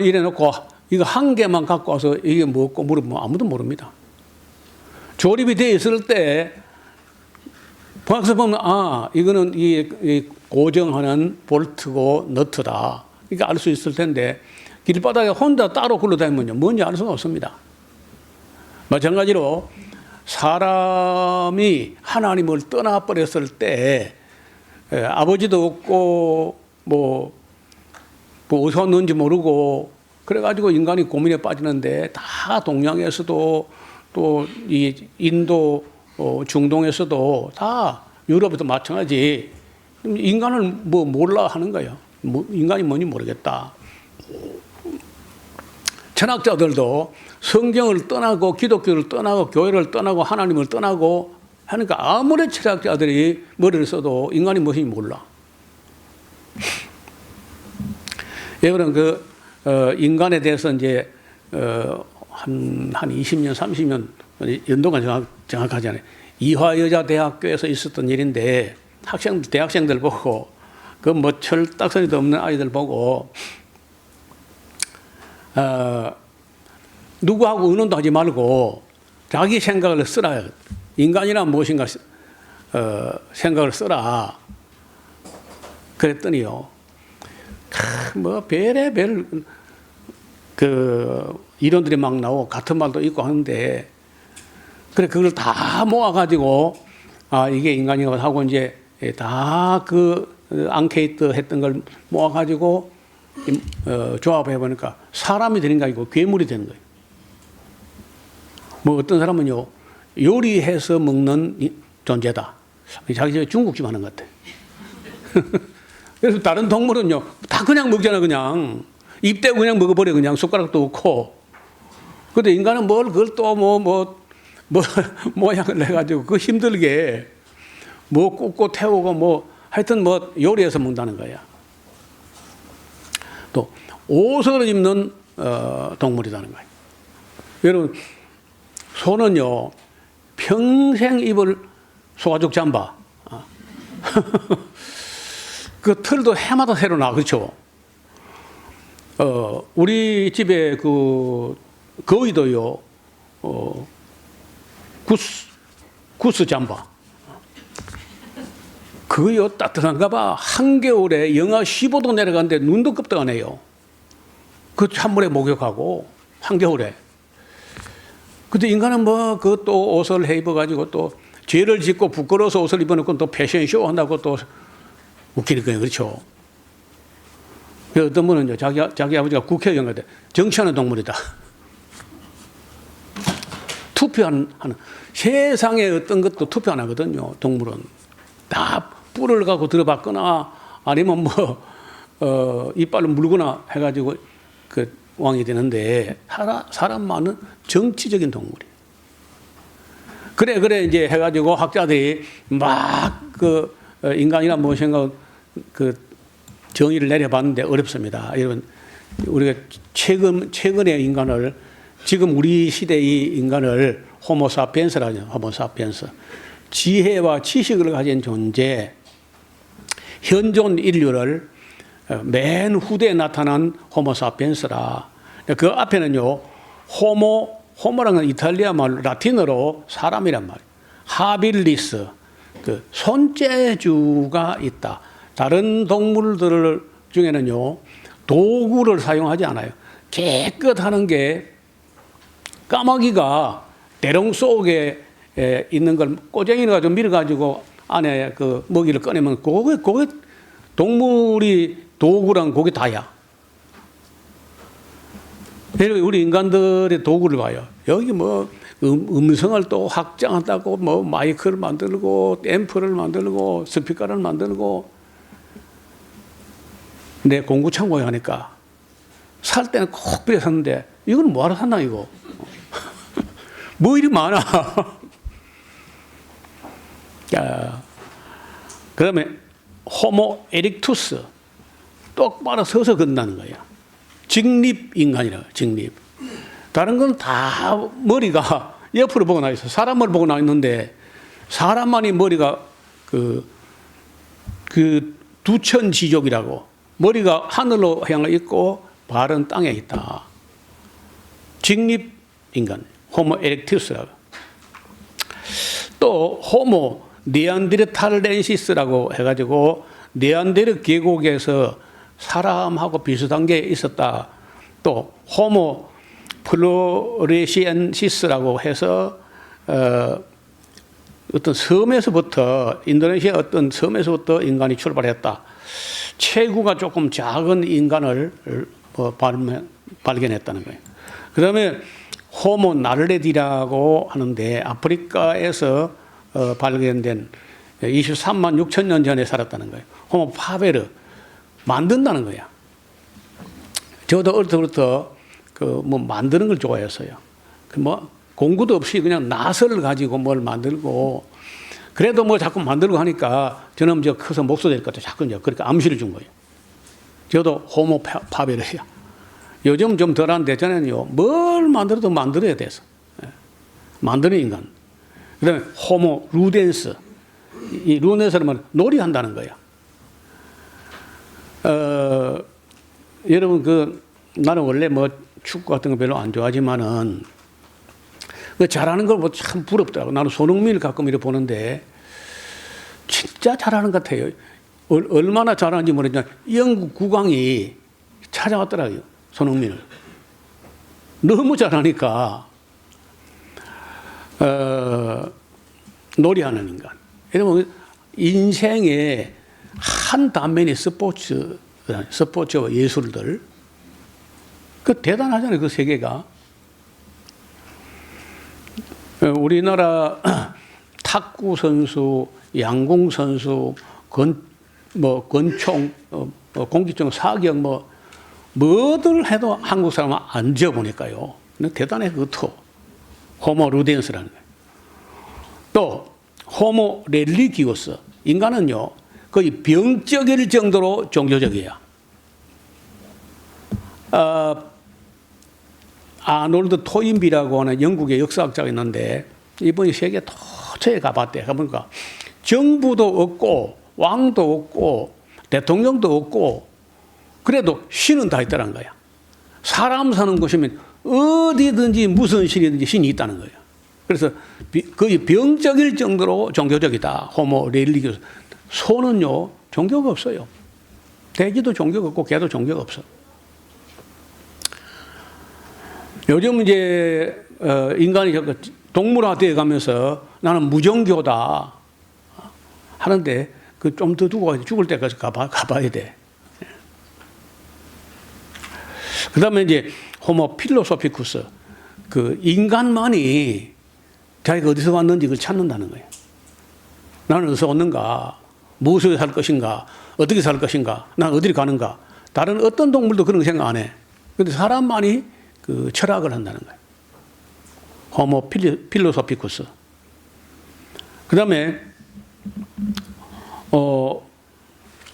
이래놓고 이거 한 개만 갖고 와서 이게 뭐고 물어보면 아무도 모릅니다. 조립이 되어 있을 때 박스 보면 이거는 이 고정하는 볼트고 너트다. 이게 알 수 있을 텐데 길바닥에 혼자 따로 굴러다니면요 뭔지 알 수가 없습니다. 마찬가지로 사람이 하나님을 떠나버렸을 때 아버지도 없고 뭐 어디서 왔는지 모르고 그래가지고 인간이 고민에 빠지는데 다 동양에서도 또 이 인도, 중동에서도 다 유럽에도 마찬가지 인간을 뭐 몰라 하는 거예요. 인간이 뭔지 모르겠다. 철학자들도 성경을 떠나고 기독교를 떠나고 교회를 떠나고 하나님을 떠나고 하니까 아무리 철학자들이 머리를 써도 인간이 무엇인지 몰라. 여러분 인간에 대해서 이제 한 20년, 30년 연도가 정확하지 않아요. 이화여자대학교에서 있었던 일인데 대학생들 보고 그 뭐 철딱서니도 없는 아이들 보고 누구하고 의논도 하지 말고 자기 생각을 쓰라. 인간이란 무엇인가 생각을 써라. 그랬더니요. 뭐 별의별 그 이론들이 막 나오고 같은 말도 있고 하는데 그래 그걸 다 모아가지고 이게 인간이라고 하고 이제 다 그 앙케이트 했던 걸 모아가지고 조합해 보니까 사람이 되는 게 아니고 괴물이 되는 거예요. 뭐 어떤 사람은요 요리해서 먹는 존재다. 자기 집에 중국집 하는 것 같아. 그래서 다른 동물은요 다 그냥 먹잖아. 그냥 입 대고 그냥 먹어버려. 그냥 숟가락도 없고. 근데 인간은 뭘 그걸 또 뭐 모양을 해가지고 그 힘들게 뭐 꽂고 태우고 뭐 하여튼 뭐 요리해서 먹는다는 거야. 또 옷을 입는 동물이라는 거예요. 여러분 소는요 평생 입을 소가죽 잠바. 그 털도 해마다 새로 나. 그렇죠? 우리 집에 그 거위도요 구스 잠바. 그거요 따뜻한가 봐. 한겨울에 영하 15도 내려가는데 눈도 끄떡 안 해요. 그 찬물에 목욕하고 한겨울에. 근데 인간은 뭐 그것도 옷을 해 입어가지고 또 죄를 짓고 부끄러워서 옷을 입어놓고 또 패션쇼 한다고 또 웃기는 거예요. 그렇죠? 어떤 분은요 자기 아버지가 국회의원 같아. 정치하는 동물이다. 투표하는 세상에 어떤 것도 투표 안 하거든요. 동물은 다 뿔을 갖고 들어봤거나 아니면 뭐 이빨을 물거나 해가지고 그 왕이 되는데 사람만은 정치적인 동물이에요. 그래 이제 해가지고 학자들이 막 그 인간이란 무엇인가 그 정의를 내려봤는데 어렵습니다. 여러분 우리가 최근의 인간을 지금 우리 시대의 인간을 호모사피엔스라죠. 호모사피엔스. 지혜와 지식을 가진 존재, 현존 인류를 맨 후대에 나타난 호모사피엔스라. 그 앞에는요, 호모라는 건 이탈리아 말, 라틴어로 사람이란 말이에요. 하빌리스, 그 손재주가 있다. 다른 동물들 중에는요, 도구를 사용하지 않아요. 깨끗하는 게 까마귀가 대롱 속에 있는 걸 꼬쟁이를 가지고 밀어가지고 안에 그 먹이를 꺼내면 그게 동물이 도구랑 그게 다야. 우리 인간들의 도구를 봐요. 여기 뭐 음성을 또 확장한다고 뭐 마이크를 만들고 앰프를 만들고 스피커를 만들고 내 공구창고에 가니까 살 때는 꼭 빌려 샀는데 이건 뭐하러 샀나 이거. 뭐 이리 많아. 그다음에 호모 에릭투스 똑바로 서서 걷는다는 거야. 직립인간이라고. 직립. 다른 건 다 머리가 옆으로 보고 나 있어. 사람을 보고 나 있는데 사람만이 머리가 그 두천지족이라고 머리가 하늘로 향해 있고 발은 땅에 있다. 직립인간 호모 에렉투스라고. 또 호모 네안데르탈렌시스라고 해가지고 네안데르 계곡에서 사람하고 비슷한 게 있었다. 또 호모 플로레시엔시스라고 해서 어떤 섬에서부터 인도네시아 어떤 섬에서부터 인간이 출발했다. 체구가 조금 작은 인간을 발견했다는 거예요. 그다음에 호모 나르레디라고 하는데 아프리카에서 발견된 23만 6천 년 전에 살았다는 거예요. 호모 파베르 만든다는 거야. 저도 어릴 때부터 뭐 만드는 걸 좋아했어요. 뭐 공부도 없이 그냥 나설을 가지고 뭘 만들고 그래도 뭐 자꾸 만들고 하니까 저는 저 커서 목소 될 것 같아 자꾸 이제 그렇게 암시를 준 거예요. 저도 호모 파베르야. 요즘 좀 덜한데 전에는요 뭘 만들어도 만들어야 돼서 만드는 인간. 그다음에 호모 루덴스. 이 루덴스는 놀이한다는 거야. 여러분 나는 원래 뭐 축구 같은 거 별로 안 좋아하지만은 그 잘하는 걸 뭐 참 부럽더라고. 나는 손흥민을 가끔 이렇게 보는데 진짜 잘하는 것 같아요. 얼마나 잘하는지 모르겠지만 영국 국왕이 찾아왔더라고요. 손흥민을. 너무 잘하니까 놀이하는 인간. 여러분 인생의 한 단면이 스포츠와 예술들 그 대단하잖아요. 그 세계가. 우리나라 탁구 선수, 양궁 선수, 권총, 공기총 사격 뭐들 해도 한국 사람은 안 지어보니까요. 대단해 그것도. 호모 루덴스라는 거예요. 또 호모 렐리기우스. 인간은요 거의 병적일 정도로 종교적이야. 아놀드 토인비라고 하는 영국의 역사학자가 있는데 이번에 세계 도처에 가봤대. 가보니까 정부도 없고 왕도 없고 대통령도 없고 그래도 신은 다 있다는 거야. 사람 사는 곳이면 어디든지 무슨 신이든지 신이 있다는 거예요. 그래서 거의 병적일 정도로 종교적이다. 호모 렐리기우스. 소는요 종교가 없어요. 돼지도 종교가 없고 개도 종교가 없어. 요즘 이제 인간이 동물화되어 가면서 나는 무종교다 하는데 그 좀 더 두고 죽을 때까지 가봐야 돼. 그 다음에 이제 호모 필로소피쿠스. 그 인간만이 자기가 어디서 왔는지 그걸 찾는다는 거예요. 나는 어디서 왔는가? 무엇을 살 것인가? 어떻게 살 것인가? 난 어디를 가는가? 다른 어떤 동물도 그런 거 생각 안 해. 근데 사람만이 그 철학을 한다는 거예요. 호모 필로소피쿠스. 그 다음에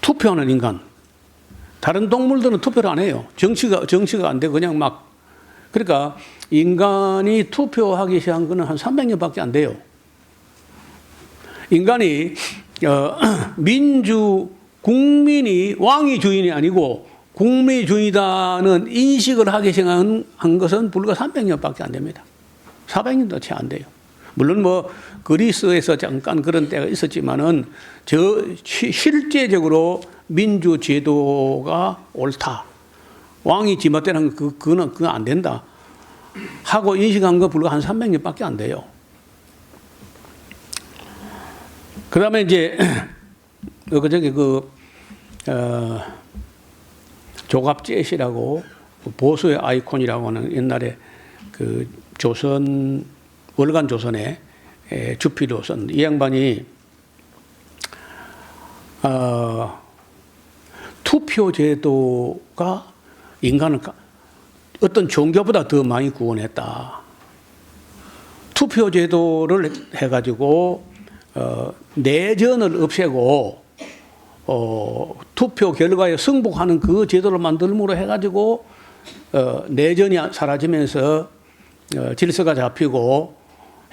투표하는 인간. 다른 동물들은 투표를 안 해요. 정치가 안 되고 그냥 막. 그러니까 인간이 투표하기 시작한 거는 한 300년밖에 안 돼요. 인간이 국민이 왕이 주인이 아니고 국민이 주인이라는 인식을 하기 시작한 것은 불과 300년밖에 안 됩니다. 400년도 채 안 돼요. 물론 뭐 그리스에서 잠깐 그런 때가 있었지만은 실제적으로 민주 제도가 옳다. 왕이 지멋대로 그건 안 된다. 하고 인식한 거 불과 한 300년밖에 안 돼요. 그 다음에 이제 조갑제시라고 보수의 아이콘이라고 하는 옛날에 그 월간 조선의 주필로 쓴 이 양반이 투표 제도가 인간을 어떤 종교보다 더 많이 구원했다. 투표 제도를 해가지고 내전을 없애고 투표 결과에 승복하는 그 제도를 만들므로 해가지고 내전이 사라지면서 질서가 잡히고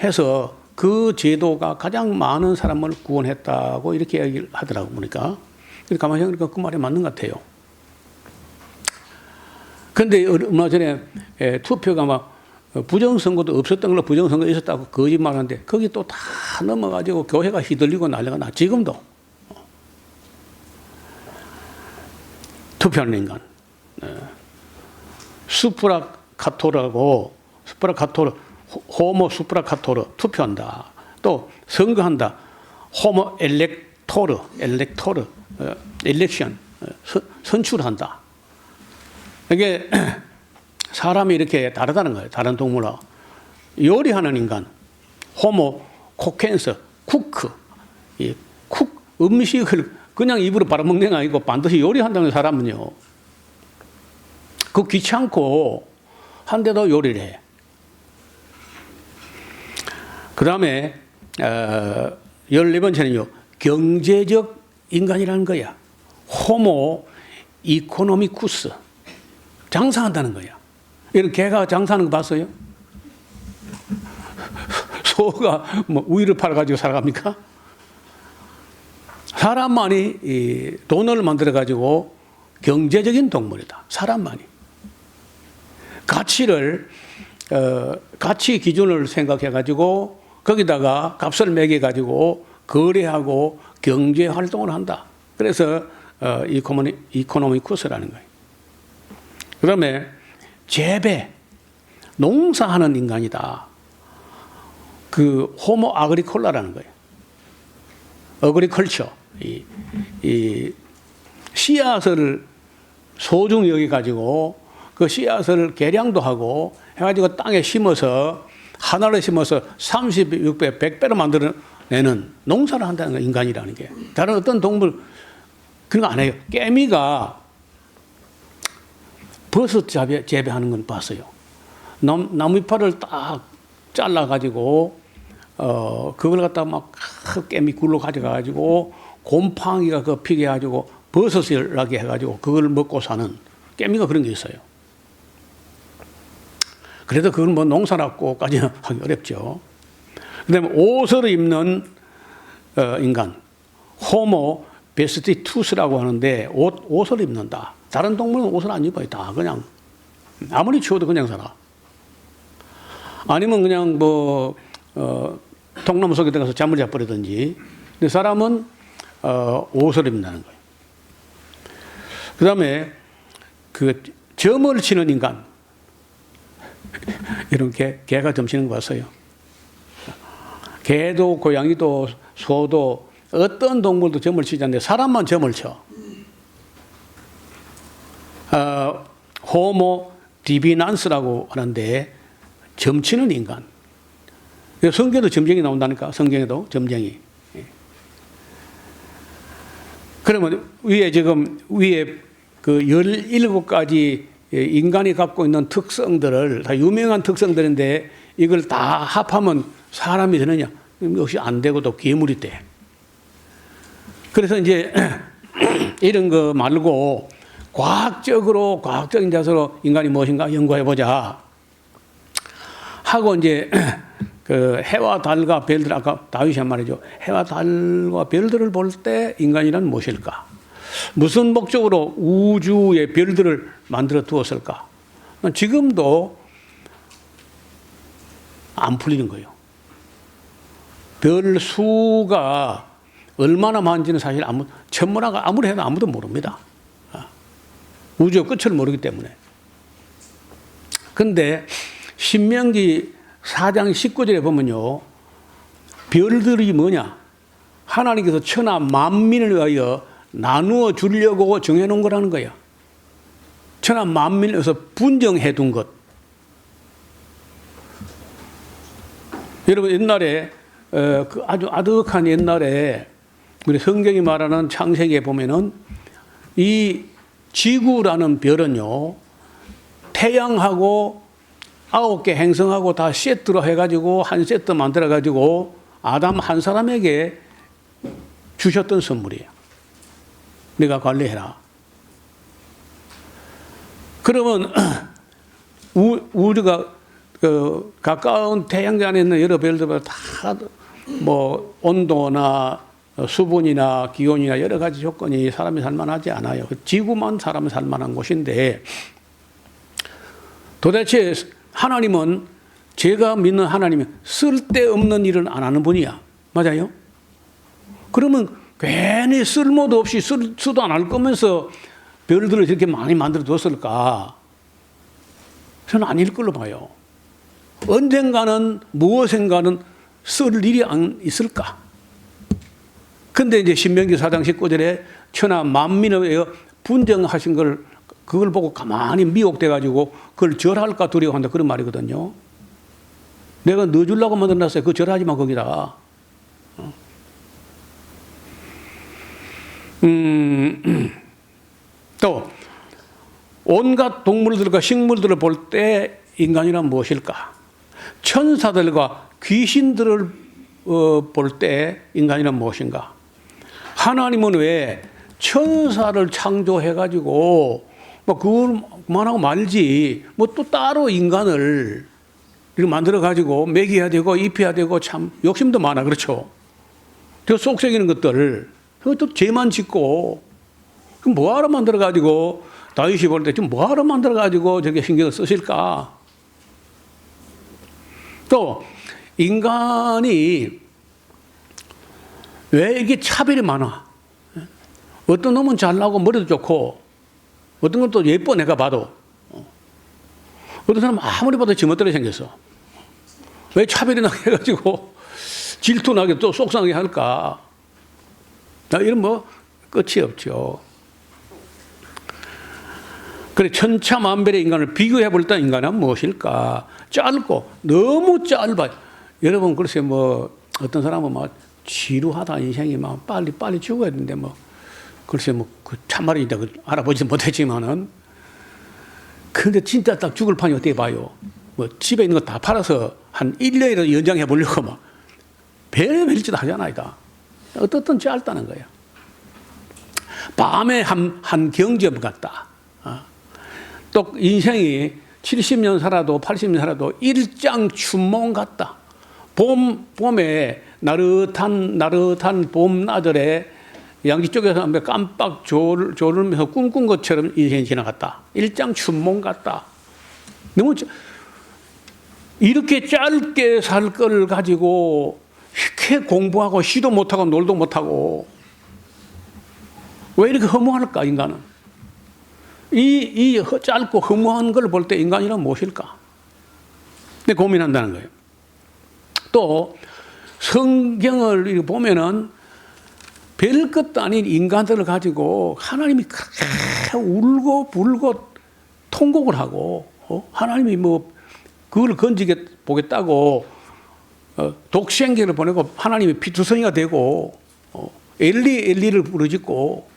해서 그 제도가 가장 많은 사람을 구원했다고 이렇게 얘기를 하더라고 보니까. 가만히 생각하니까 그 말이 맞는 것 같아요. 그런데 얼마 전에 투표가 막 부정선거도 없었던 걸로 부정선거 있었다고 거짓말하는데 거기 또 다 넘어가지고 교회가 휘둘리고 난리가 나. 지금도. 투표하는 인간. 호모 수프라카토르 투표한다. 또 선거한다. 호모 엘렉션 선출한다. 이게 사람이 이렇게 다르다는 거예요. 다른 동물과. 요리하는 인간, 호모 코켄서, 쿠크, 음식을 그냥 입으로 빨아먹는 게 아니고 반드시 요리한다는 사람은요, 그 귀찮고 한데도 요리를 해. 그 다음에 14번째는요, 경제적 인간이라는 거야. 호모 이코노미쿠스, 장사한다는 거야. 이런 개가 장사하는 거 봤어요? 소가 뭐 우유를 팔아가지고 살아갑니까? 사람만이 이 돈을 만들어가지고 경제적인 동물이다. 사람만이. 가치를, 가치 기준을 생각해가지고 거기다가 값을 매겨가지고 거래하고 경제 활동을 한다. 그래서 이코노미쿠스라는 거예요. 그 다음에 재배, 농사하는 인간이다. 그 호모 아그리콜라라는 거예요. 어그리컬처. 이 씨앗을 소중히 여기가지고 그 씨앗을 개량도 하고 해가지고 땅에 심어서 하나를 심어서 36배, 100배로 만들어내는 농사를 한다는 거, 인간이라는 게. 다른 어떤 동물 그런 거 안 해요. 깨미가 버섯 재배하는 건 봤어요. 나무 이파를 딱 잘라가지고 그걸 갖다가 막 깨미 굴로 가져가가지고 곰팡이가 그 피게 해가지고 버섯을 나게 해가지고 그걸 먹고 사는 깨미가 그런 게 있어요. 그래도 그건 뭐 농사라고까지 하기 어렵죠. 그 다음에 옷을 입는 인간, 호모 베스티투스라고 하는데 옷을 입는다. 다른 동물은 옷을 안 입어요. 다 그냥 아무리 추워도 그냥 살아. 아니면 그냥 뭐 통나무 속에 들어가서 잠을 자버리든지. 근데 사람은 옷을 입는다는 거예요. 그 다음에 그 점을 치는 인간. 이런 개가 점 치는 거 봤어요. 개도 고양이도 소도 어떤 동물도 점을 치지 않는데 사람만 점을 쳐. 호모 디비난스라고 하는데 점치는 인간. 성경에도 점쟁이 나온다니까. 성경에도 점쟁이. 그러면 위에 그 17가지 인간이 갖고 있는 특성들을 다 유명한 특성들인데 이걸 다 합하면 사람이 되느냐? 역시 안 되고 또 괴물이 돼. 그래서 이제 이런 거 말고 과학적인 자세로 인간이 무엇인가 연구해보자 하고 이제 그 해와 달과 별들, 아까 다윗이 한 말이죠. 해와 달과 별들을 볼 때 인간이란 무엇일까? 무슨 목적으로 우주의 별들을 만들어 두었을까? 지금도 안 풀리는 거예요. 별 수가 얼마나 많은지는 사실 천문학가 아무리 해도 아무도 모릅니다. 우주의 끝을 모르기 때문에. 근데 신명기 4장 19절에 보면요. 별들이 뭐냐? 하나님께서 천하 만민을 위하여 나누어 주려고 정해놓은 거라는 거야. 천하 만민을 위해서 분정해 둔 것. 여러분 옛날에 그 아주 아득한 옛날에 우리 성경이 말하는 창세기에 보면은 이 지구라는 별은요 태양하고 9개 행성하고 다 세트로 해가지고 한 세트 만들어가지고 아담 한 사람에게 주셨던 선물이에요. 네가 관리해라. 그러면 우리가 그 가까운 태양계 안에 있는 여러 별들보다 다 뭐 온도나 수분이나 기온이나 여러 가지 조건이 사람이 살만하지 않아요. 지구만 사람이 살만한 곳인데 도대체 하나님은 제가 믿는 하나님은 쓸데없는 일을 안 하는 분이야. 맞아요? 그러면 괜히 쓸모도 없이 수도 안 할 거면서 별들을 이렇게 많이 만들어 뒀을까? 저는 아닐 걸로 봐요. 언젠가는 무엇인가는 쓸 일이 안 있을까? 근데 이제 신명기 4장 19절에 천하 만민을 위하여 분정하신 걸 그걸 보고 가만히 미혹돼 가지고 그걸 절할까 두려워한다 그런 말이거든요. 내가 넣어주려고 만들어놨어요. 그거 절하지 마, 거기다. 또 온갖 동물들과 식물들을 볼 때 인간이란 무엇일까? 천사들과 귀신들을 볼 때 인간이란 무엇인가? 하나님은 왜 천사를 창조해가지고 뭐 그걸만 하고 말지 뭐 또 따로 인간을 이렇게 만들어가지고 먹여야 되고 입혀야 되고 참 욕심도 많아. 그렇죠? 저 속썩이는 것들 그것도 죄만 짓고 그럼 뭐하러 만들어가지고 다윗이 볼 때 좀 뭐하러 만들어가지고 저게 신경을 쓰실까? 또 인간이 왜 이게 차별이 많아? 어떤 놈은 잘나고 머리도 좋고 어떤 건 또 예뻐 내가 봐도 어떤 사람은 아무리 봐도 지멋대로 생겼어. 왜 차별이 나게 해가지고 질투나게 또 속상하게 할까? 이런 뭐 끝이 없죠. 그래 천차만별의 인간을 비교해 볼 때 인간은 무엇일까? 짧고 너무 짧아. 여러분 글쎄 뭐 어떤 사람은 막 지루하다 인생이 막 빨리 죽어야 되는데 뭐 글쎄 뭐 그 참말이다 그 알아보지 못했지만은 근데 진짜 딱 죽을 판이 어떻게 봐요? 뭐 집에 있는 거 다 팔아서 한 1년이라도 연장해 보려고 막 별별 짓 하잖아. 어떻든 짧다는 거야. 밤에 한 경점 같다. 또 인생이 70년 살아도 80년 살아도 일장춘몽 같다. 봄에 나릇한 봄나들에 양지 쪽에서 깜빡 졸으면서 꿈꾼 것처럼 인생이 지나갔다. 일장춘몽 같다. 너무 이렇게 짧게 살 걸 가지고 이렇게 공부하고 시도 못하고 놀도 못하고 왜 이렇게 허무할까 인간은? 이 짧고 허무한 걸 볼 때 인간이란 무엇일까? 근데 고민한다는 거예요. 또 성경을 보면은 별 것도 아닌 인간들을 가지고 하나님이 울고 불고 통곡을 하고 하나님이 뭐 그걸 건지게 보겠다고 독생계를 보내고 하나님이 피투성이가 되고 엘리를 부르짖고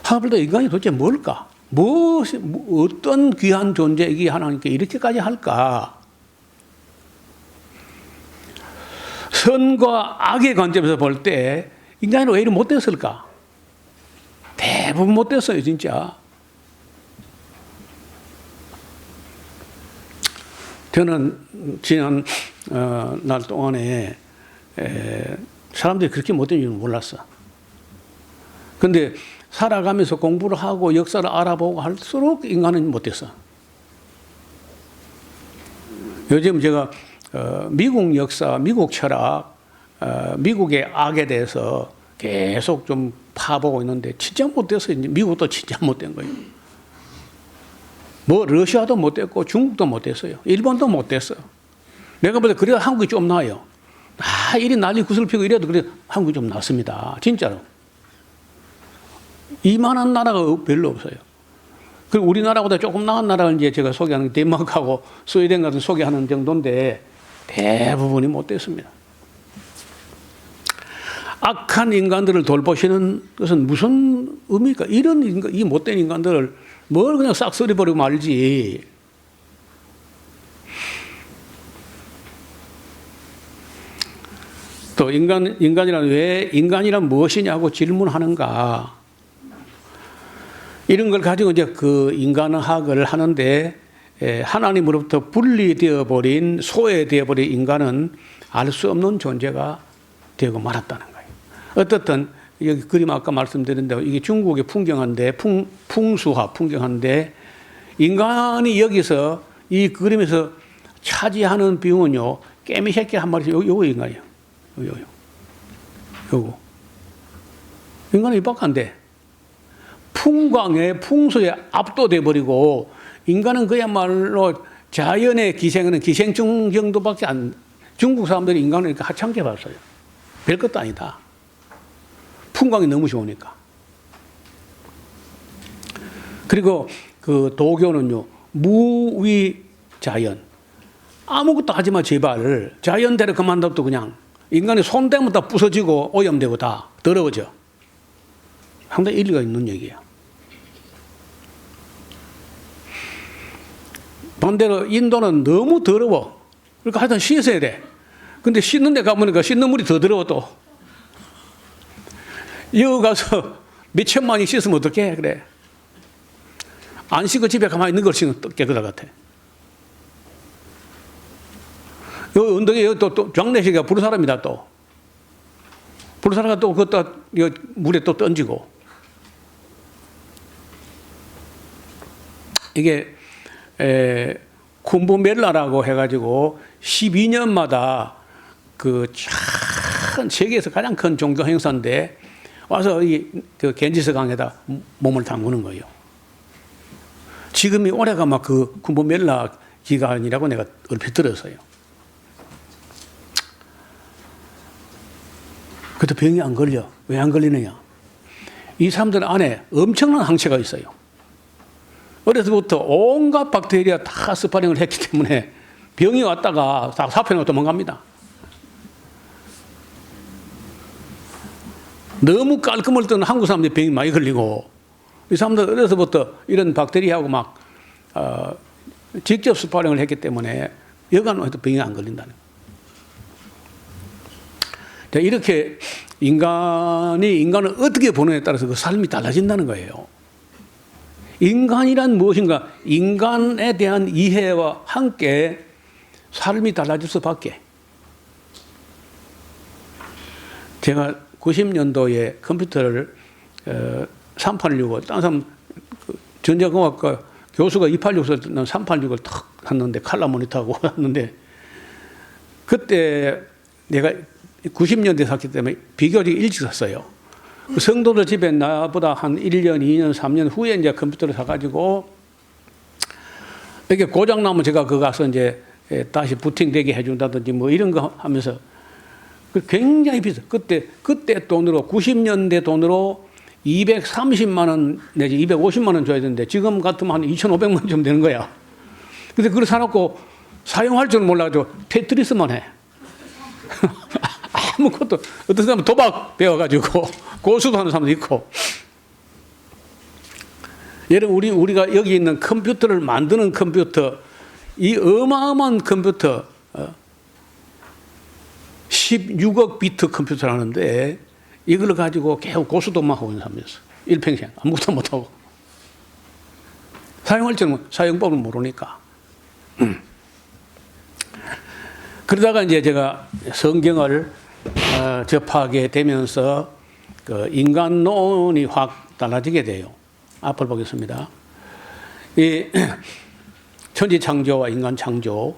하나님도 인간이 도대체 뭘까? 어떤 귀한 존재이기 하나님께 이렇게까지 할까? 선과 악의 관점에서 볼 때 인간이 왜 이렇게 못됐을까? 대부분 못됐어요, 진짜. 저는 지난 날 동안에 사람들이 그렇게 못된 줄은 몰랐어. 근데 살아가면서 공부를 하고 역사를 알아보고 할수록 인간은 못됐어. 요즘 제가 미국 역사, 미국 철학, 미국의 악에 대해서 계속 좀 파보고 있는데 진짜 못됐어요. 미국도 진짜 못된 거예요. 뭐 러시아도 못됐고 중국도 못됐어요. 일본도 못됐어요. 내가 볼 때 그래야 한국이 좀 나아요. 이리 난리 구슬피고 이래도 그래 한국이 좀 낫습니다. 진짜로. 이만한 나라가 별로 없어요. 그리고 우리나라보다 조금 나은 나라를 이제 제가 소개하는 덴마크하고 스웨덴 같은 소개하는 정도인데 대부분이 못됐습니다. 악한 인간들을 돌보시는 것은 무슨 의미입니까? 이런 이 못된 인간들을 뭘 그냥 싹 쓸어버리고 말지. 또 인간이란 왜 인간이란 무엇이냐고 질문하는가? 이런 걸 가지고 이제 그 인간학을 하는데 하나님으로부터 분리되어 버린 소외되어 버린 인간은 알 수 없는 존재가 되고 말았다는 거예요. 어떻든 여기 그림 아까 말씀드린 대로 이게 중국의 풍경한데 풍수화 풍경한데 인간이 여기서 이 그림에서 차지하는 비용은요 깨미새끼 한 마리씩 요거 인간이에요. 요거 인간은 이밖에 안 돼. 풍광에 풍수에 압도돼 버리고 인간은 그야말로 자연의 기생은 기생충 정도밖에 안. 중국 사람들이 인간을 이렇게 하찮게 봤어요. 별것도 아니다. 풍광이 너무 좋으니까. 그리고 그 도교는요 무위자연 아무것도 하지 마, 제발. 자연대로 그만둬도 그냥 인간이 손대면 다 부서지고 오염되고 다 더러워져. 상당히 일리가 있는 얘기야. 반대로 인도는 너무 더러워. 그러니까 하여튼 씻어야 돼. 근데 씻는 데 가보니까 씻는 물이 더 더러워 또. 여기 가서 몇천만이 씻으면 어떡해, 그래. 안 씻고 집에 가만히 있는 걸 씻으면 또 깨끗할 것 같아. 여기 언덕에 여기 또 장례식에 부른 사람이다 또. 부른 사람가 또 그것도 물에 또 던지고. 이게 쿰브멜라라고 해가지고 12년마다 큰 세계에서 가장 큰 종교 행사인데 와서 그 겐지스 강에다 몸을 담그는 거예요. 지금이 올해가 막 그 쿰브멜라 기간이라고 내가 얼핏 들었어요. 그것도 병이 안 걸려. 왜 안 걸리느냐? 이 사람들 안에 엄청난 항체가 있어요. 어려서부터 온갖 박테리아 다 스파링을 했기 때문에 병이 왔다가 다 사표내고 도망갑니다. 너무 깔끔을 뜨는 한국 사람들이 병이 많이 걸리고 이 사람들 어려서부터 이런 박테리아하고 막 직접 스파링을 했기 때문에 여간 해도 병이 안 걸린다는 거예요. 이렇게 인간을 어떻게 보느냐에 따라서 그 삶이 달라진다는 거예요. 인간이란 무엇인가? 인간에 대한 이해와 함께 삶이 달라질 수밖에. 제가 90년도에 컴퓨터를 386을 다른 사람 전자공학과 교수가 286을 난 386을 탁 했는데 칼라 모니터하고 했는데 그때 내가 90년대 샀기 때문에 비교적 일찍 샀어요. 성도들 집에 나보다 한 1년, 2년, 3년 후에 이제 컴퓨터를 사가지고 이렇게 고장나면 제가 그거 가서 이제 다시 부팅되게 해준다든지 뭐 이런 거 하면서 굉장히 비싸. 그때 돈으로 90년대 돈으로 230만 원 내지 250만 원 줘야 되는데 지금 같으면 한 2,500만 원 좀 되는 거야. 근데 그걸 사놓고 사용할 줄 몰라가지고 테트리스만 해. 아무것도 어떤 사람은 도박 배워가지고 고수도 하는 사람도 있고. 여러분 우리가 여기 있는 컴퓨터를 만드는 컴퓨터 이 어마어마한 컴퓨터 16억 비트 컴퓨터라는데 이걸 가지고 계속 고수도만 하고 있는 사람이었어. 일평생 아무것도 못하고 사용할 줄은 사용법을 모르니까. 그러다가 이제 제가 성경을 접하게 되면서 그 인간론이 확 달라지게 돼요. 앞을 보겠습니다. 이 천지 창조와 인간 창조,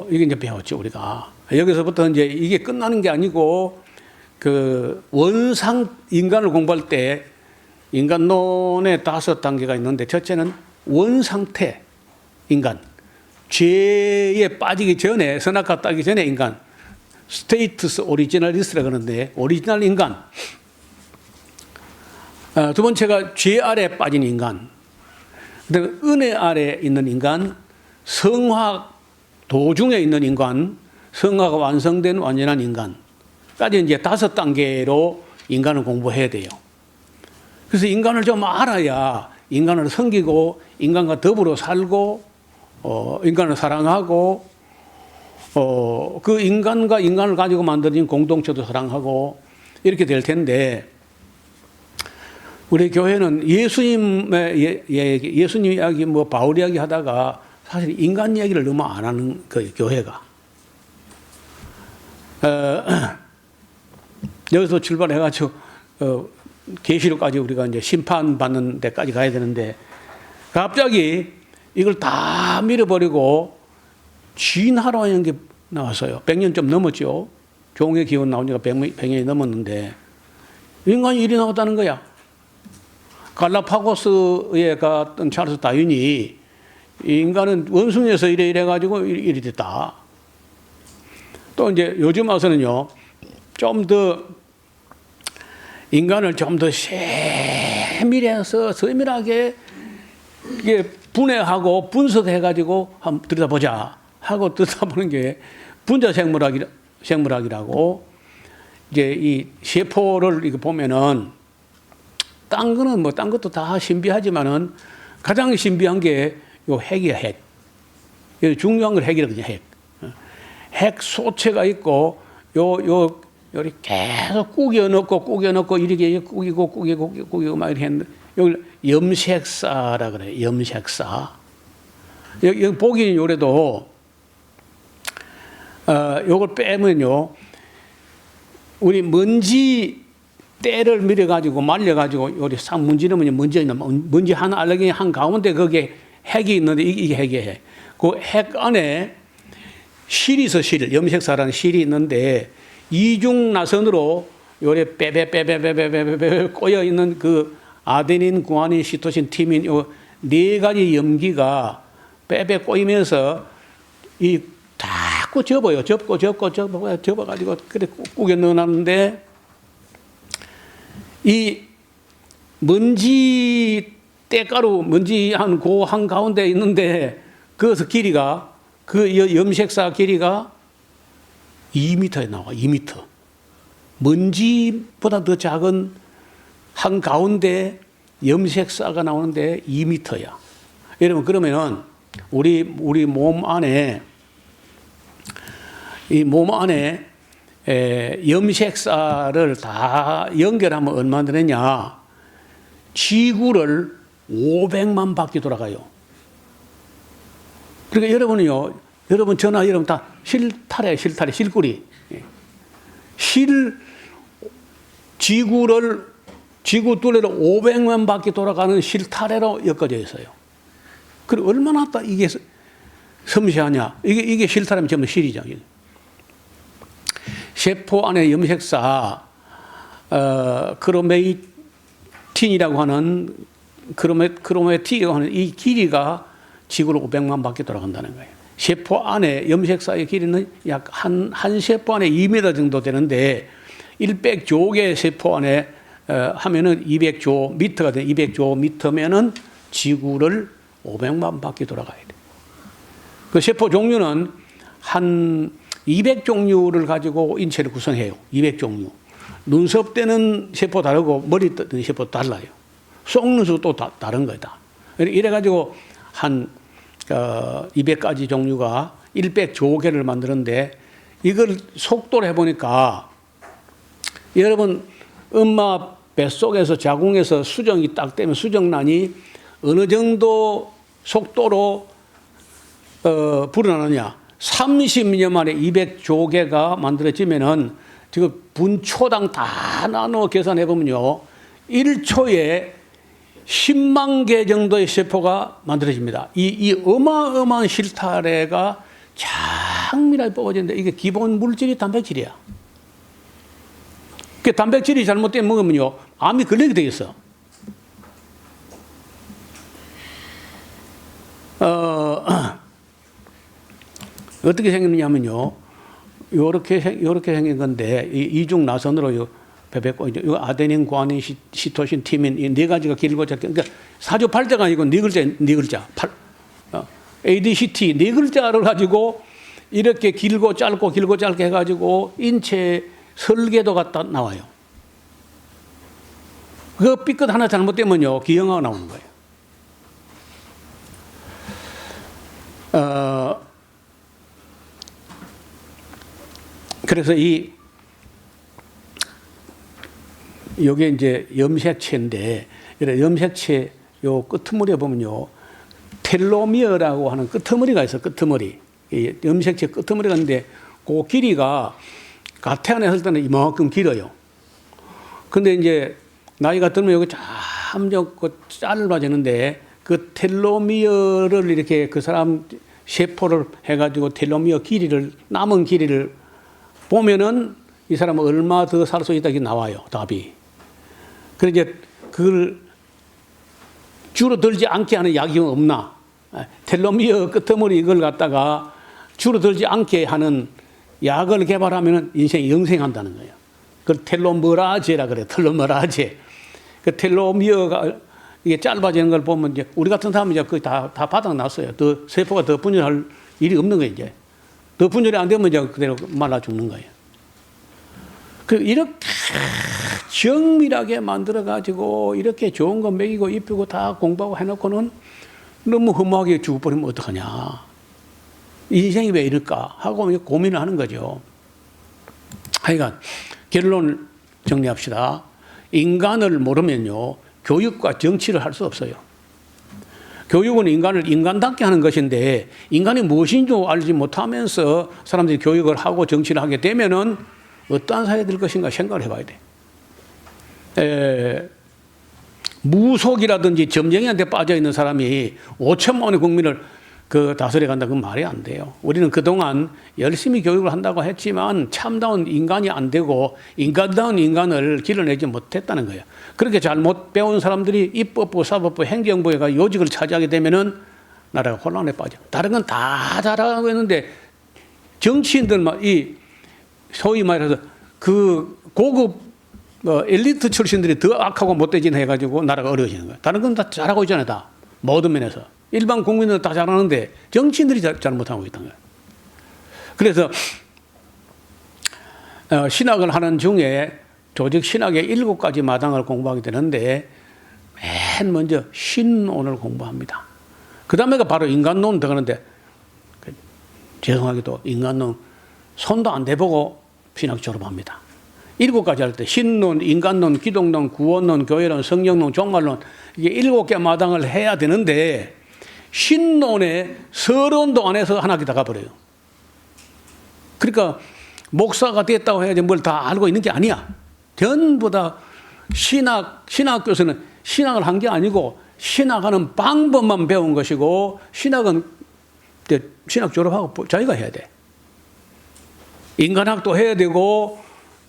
이게 이제 배웠죠, 우리가. 여기서부터 이제 이게 끝나는 게 아니고, 그 원상 인간을 공부할 때 인간론에 5단계가 있는데, 첫째는 원상태 인간. 죄에 빠지기 전에, 선악과 따기 전에 인간. 스테이투스 오리지널리스트라고 하는데, 오리지널 인간. 두 번째가 죄 아래 빠진 인간. 그다음에 은혜 아래 있는 인간, 성화 도중에 있는 인간, 성화가 완성된 완전한 인간까지 이제 5단계로 인간을 공부해야 돼요. 그래서 인간을 좀 알아야 인간을 섬기고 인간과 더불어 살고 인간을 사랑하고 그 인간과 인간을 가지고 만들어진 공동체도 사랑하고 이렇게 될 텐데, 우리 교회는 예수님의 예수님 이야기, 뭐 바울 이야기 하다가 사실 인간 이야기를 너무 안 하는 그 교회가. 여기서 출발해가지고 계시록까지 우리가 이제 심판받는 데까지 가야 되는데, 갑자기 이걸 다 밀어버리고 진화라는 게 나왔어요. 100년 좀 넘었죠. 종의 기원 나온 지가 100년이 넘었는데 인간이 일이 나왔다는 거야. 갈라파고스에 갔던 찰스 다윈이 인간은 원숭이에서 이래가지고 일이 됐다. 또 이제 요즘 와서는요, 좀 더 인간을 좀 더 세밀하게 이게 분해하고 분석해가지고 한번 들여다보자 하고 듣다 보는 게 생물학이라고 이제 이 세포를 이거 보면은 딴 거는 뭐 딴 것도 다 신비하지만은 가장 신비한 게 요 핵이야, 핵. 중요한 건 핵이거든요, 핵. 핵 소체가 있고 요리 계속 꾸겨 넣고 이렇게 꾸기고 막 이렇게 했는데 여기 염색사라 그래요. 염색사. 여기 보기는 요래도 요걸 빼면요. 우리 먼지 때를 밀어가지고 말려가지고 요리 싹 문지르면 먼지 하나 알레기 한 가운데 거기에 핵이 있는데 이게 핵이에요. 그 핵 안에 실이 있어, 염색사라는 실이 있는데 이중나선으로 요래 빼빼 꼬여 있는 그 아데닌, 구아닌, 시토신, 티민 요 네 가지 염기가 빼빼 꼬이면서 이 자꾸 접어가지고 그래 꾸겨 넣어놨는데 이 먼지 때가루 먼지 한 가운데 있는데 그것의 길이가 그 염색사 길이가 2m에 나와. 2m. 먼지보다 더 작은 한 가운데 염색사가 나오는데 2m야. 여러분 그러면은 우리 몸 안에 이 몸 안에 염색사를 다 연결하면 얼마 되느냐? 지구를 500만 바퀴 돌아가요. 그러니까 여러분은요, 여러분 다 실구리. 지구 둘레를 500만 바퀴 돌아가는 실타래로 엮어져 있어요. 그리고 얼마나 이게 섬세하냐? 이게 실타래면 전부 실이죠. 세포 안에 염색사, 크로메틴이라고 하는 크로메틴이라고 하는 이 길이가 지구를 500만 바퀴 돌아간다는 거예요. 세포 안에 염색사의 길이는 약 한 세포 안에 2m 정도 되는데 100조 개의 세포 안에 하면은 200조 미터가 돼. 200조 미터면은 지구를 500만 바퀴 돌아가야 돼. 그 세포 종류는 한 200종류를 가지고 인체를 구성해요. 200종류. 눈썹 떼는 세포 다르고 머리 떼는 세포 달라요. 썩는 수도 다른 거다. 이래가지고 한 200가지 종류가 100조 개를 만드는데 이걸 속도로 해보니까 여러분 엄마 뱃속에서 자궁에서 수정이 딱 되면 수정란이 어느 정도 속도로 불어나느냐. 30년 만에 200조 개가 만들어지면은 지금 분초당 다 나눠 계산해보면요. 1초에 10만 개 정도의 세포가 만들어집니다. 이 어마어마한 실타래가 장밀하게 뽑아지는데 이게 기본 물질이 단백질이야. 그 단백질이 잘못되면 먹으면요. 암이 걸리게 돼 있어. 어떻게 생겼느냐면요. 요렇게 생긴 건데, 이중 나선으로 이거 아데닌, 구아닌, 시토신, 티민, 이 네 가지가 길고 짧게, 그러니까 사주팔자가 아니고 네 글자. ADCT, 네 글자를 가지고 이렇게 길고 짧게 해가지고 인체 설계도가 딱 나와요. 그 삐끗 하나 잘못되면요, 기형아가 나오는 거예요. 그래서 요게 이제 염색체인데, 염색체 요 끄트머리에 보면요, 텔로미어라고 하는 끄트머리가 있어, 끄트머리. 이 염색체 끄트머리가 있는데, 그 길이가 가태안에 할 때는 이만큼 길어요. 근데 이제 나이가 들면 여기 점점 짧아지는데, 그 텔로미어를 이렇게 그 사람 세포를 해가지고 텔로미어 남은 길이를 보면은 이 사람은 얼마 더 살 수 있다 이게 나와요, 답이. 그래서 이제 그걸 줄어들지 않게 하는 약이 없나? 텔로미어 끄트머리 이걸 갖다가 줄어들지 않게 하는 약을 개발하면 인생이 영생한다는 거예요. 그걸 텔로머라제라 그래요. 텔로머라제. 그 텔로미어가 이게 짧아지는 걸 보면 이제 우리 같은 사람은 이제 거의 다 바닥 났어요. 더 세포가 더 분열할 일이 없는 거예요, 이제. 더 분열이 안 되면 이제 그대로 말라 죽는 거예요. 이렇게 정밀하게 만들어가지고 이렇게 좋은 거 먹이고 입히고 다 공부하고 해놓고는 너무 허무하게 죽어버리면 어떡하냐. 인생이 왜 이럴까 하고 고민을 하는 거죠. 하여간 결론을 정리합시다. 인간을 모르면요, 교육과 정치를 할 수 없어요. 교육은 인간을 인간답게 하는 것인데 인간이 무엇인 줄 알지 못하면서 사람들이 교육을 하고 정치를 하게 되면은 어떠한 사회가 될 것인가 생각을 해봐야 돼. 무속이라든지 점쟁이한테 빠져있는 사람이 5천만 원의 국민을 다스려 간다. 그건 말이 안 돼요. 우리는 그동안 열심히 교육을 한다고 했지만 참다운 인간이 안 되고 인간다운 인간을 길러내지 못했다는 거예요. 그렇게 잘못 배운 사람들이 입법부, 사법부, 행정부가 요직을 차지하게 되면은 나라가 혼란에 빠져. 다른 건 다 잘하고 있는데 정치인들만 소위 말해서 고급 엘리트 출신들이 더 악하고 못되진 해가지고 나라가 어려워지는 거예요. 다른 건 다 잘하고 있잖아요, 다. 모든 면에서. 일반 국민은 다 잘하는데 정치인들이 잘못하고 있다는 거예요. 그래서 신학을 하는 중에 조직 신학의 7가지 마당을 공부하게 되는데 맨 먼저 신론을 공부합니다. 그 다음에가 바로 인간론 들어가는데 죄송하게도 인간론 손도 안 대보고 신학 졸업합니다. 7가지 할 때 신론, 인간론, 기독론, 구원론, 교회론, 성령론, 종말론 이게 7개 마당을 해야 되는데 신론에 서론도 안 해서 한 학기 다 가버려요. 그러니까 목사가 됐다고 해야지 뭘 다 알고 있는 게 아니야. 전부 다 신학 교수는 신학을 한 게 아니고 신학하는 방법만 배운 것이고 신학은 신학 졸업하고 자기가 해야 돼. 인간학도 해야 되고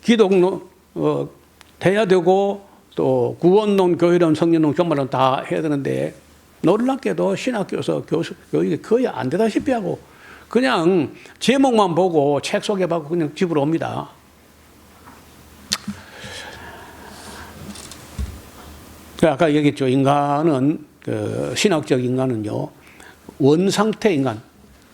기독론 해야 되고 또 구원론, 교회론, 성령론, 종말론 다 해야 되는데 놀랍게도 신학교에서 교육이 거의 안 되다시피 하고 그냥 제목만 보고 책 소개받고 그냥 집으로 옵니다. 아까 얘기했죠. 인간은 신학적 인간은요, 원상태 인간,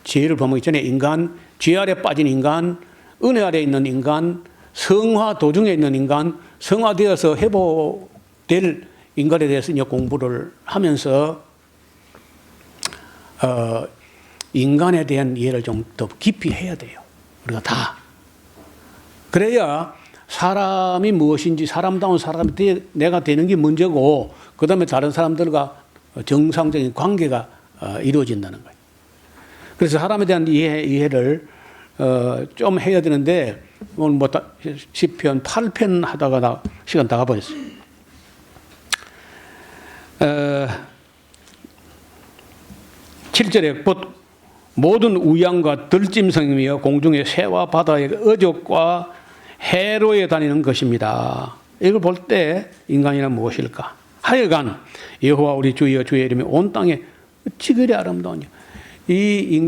죄를 범하기 전에 인간, 죄 아래 빠진 인간, 은혜 아래 있는 인간, 성화 도중에 있는 인간, 성화되어서 회복될 인간에 대해서 이제 공부를 하면서 인간에 대한 이해를 좀 더 깊이 해야 돼요. 우리가 다. 그래야 사람이 무엇인지 사람다운 사람이 내가 되는 게 문제고 그 다음에 다른 사람들과 정상적인 관계가 이루어진다는 거예요. 그래서 사람에 대한 이해를 좀 해야 되는데 오늘 뭐 10편, 8편 하다가 시간 다 가버렸어요. 7절에 모든 우양과 들짐승이며 공중의 새와 바다의 어족과 해로에 다니는 것입니다. 이걸 볼 때 인간이란 무엇일까? 하여간 여호와 우리 주여 주의 이름이 온 땅에 어찌 그리 아름다우냐. 이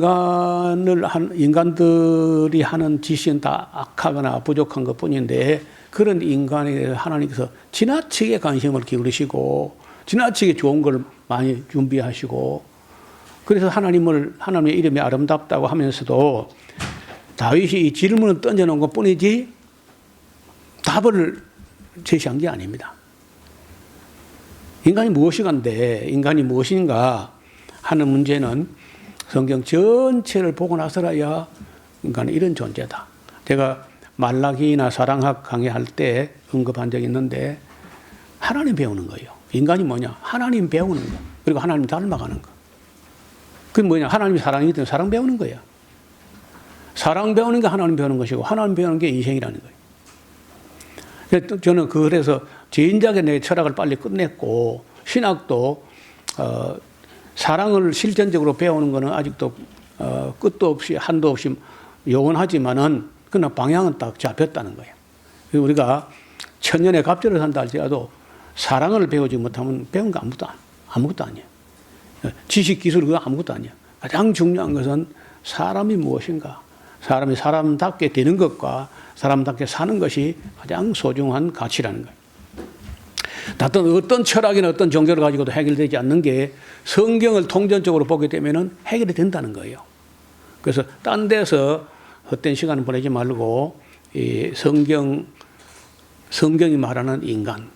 인간들이 하는 짓은 다 악하거나 부족한 것 뿐인데 그런 인간에 대해서 하나님께서 지나치게 관심을 기울이시고 지나치게 좋은 걸 많이 준비하시고 그래서 하나님의 이름이 아름답다고 하면서도 다윗이 이 질문을 던져놓은 것 뿐이지 답을 제시한 게 아닙니다. 인간이 무엇인가 하는 문제는 성경 전체를 보고 나서야 인간은 이런 존재다. 제가 말라기나 사랑학 강의할 때 언급한 적이 있는데 하나님 배우는 거예요. 인간이 뭐냐? 하나님 배우는 거. 그리고 하나님 닮아가는 거. 그게 뭐냐? 하나님이 사랑이기 때문에 사랑 배우는 거야. 사랑 배우는 게 하나님 배우는 것이고 하나님 배우는 게 인생이라는 거예요. 저는 그래서 제인작의 내 철학을 빨리 끝냈고 신학도 사랑을 실전적으로 배우는 것은 아직도 끝도 없이 한도 없이 영원하지만은 그러나 방향은 딱 잡혔다는 거예요. 우리가 천년의 갑절을 산다 할지라도 사랑을 배우지 못하면 배운 거 아무것도 아니에요. 지식, 기술 그거 아무것도 아니야. 가장 중요한 것은 사람이 무엇인가. 사람이 사람답게 되는 것과 사람답게 사는 것이 가장 소중한 가치라는 거예요. 어떤 철학이나 어떤 종교를 가지고도 해결되지 않는 게 성경을 통전적으로 보게 되면 해결이 된다는 거예요. 그래서 딴 데서 헛된 시간을 보내지 말고 이 성경이 말하는 인간,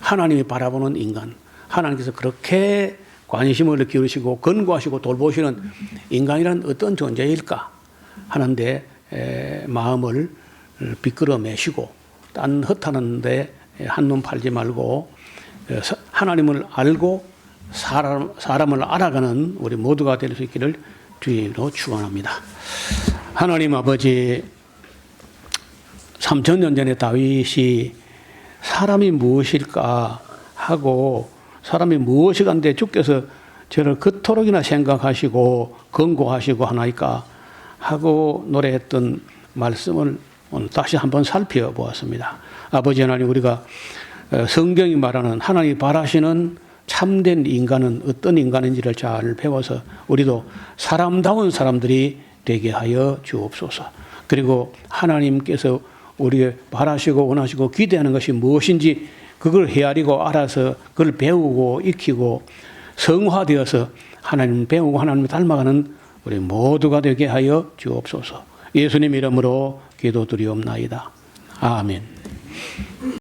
하나님이 바라보는 인간, 하나님께서 그렇게 관심을 기울이시고 권고하시고 돌보시는 인간이란 어떤 존재일까 하는데 마음을 비끄러매시고 딴 헛하는 데 한눈 팔지 말고 하나님을 알고 사람을 알아가는 우리 모두가 될 수 있기를 주님으로 축원합니다. 하나님 아버지, 3000년 전에 다윗이 사람이 무엇일까 하고 사람이 무엇이간데 주께서 저를 그토록이나 생각하시고 권고하시고 하나이까 하고 노래했던 말씀을 오늘 다시 한번 살펴보았습니다. 아버지 하나님, 우리가 성경이 말하는 하나님이 바라시는 참된 인간은 어떤 인간인지를 잘 배워서 우리도 사람다운 사람들이 되게 하여 주옵소서. 그리고 하나님께서 우리에게 바라시고 원하시고 기대하는 것이 무엇인지 그걸 헤아리고 알아서 그걸 배우고 익히고 성화되어서 하나님 배우고 하나님을 닮아가는 우리 모두가 되게 하여 주옵소서. 예수님 이름으로 기도드리옵나이다. 아멘.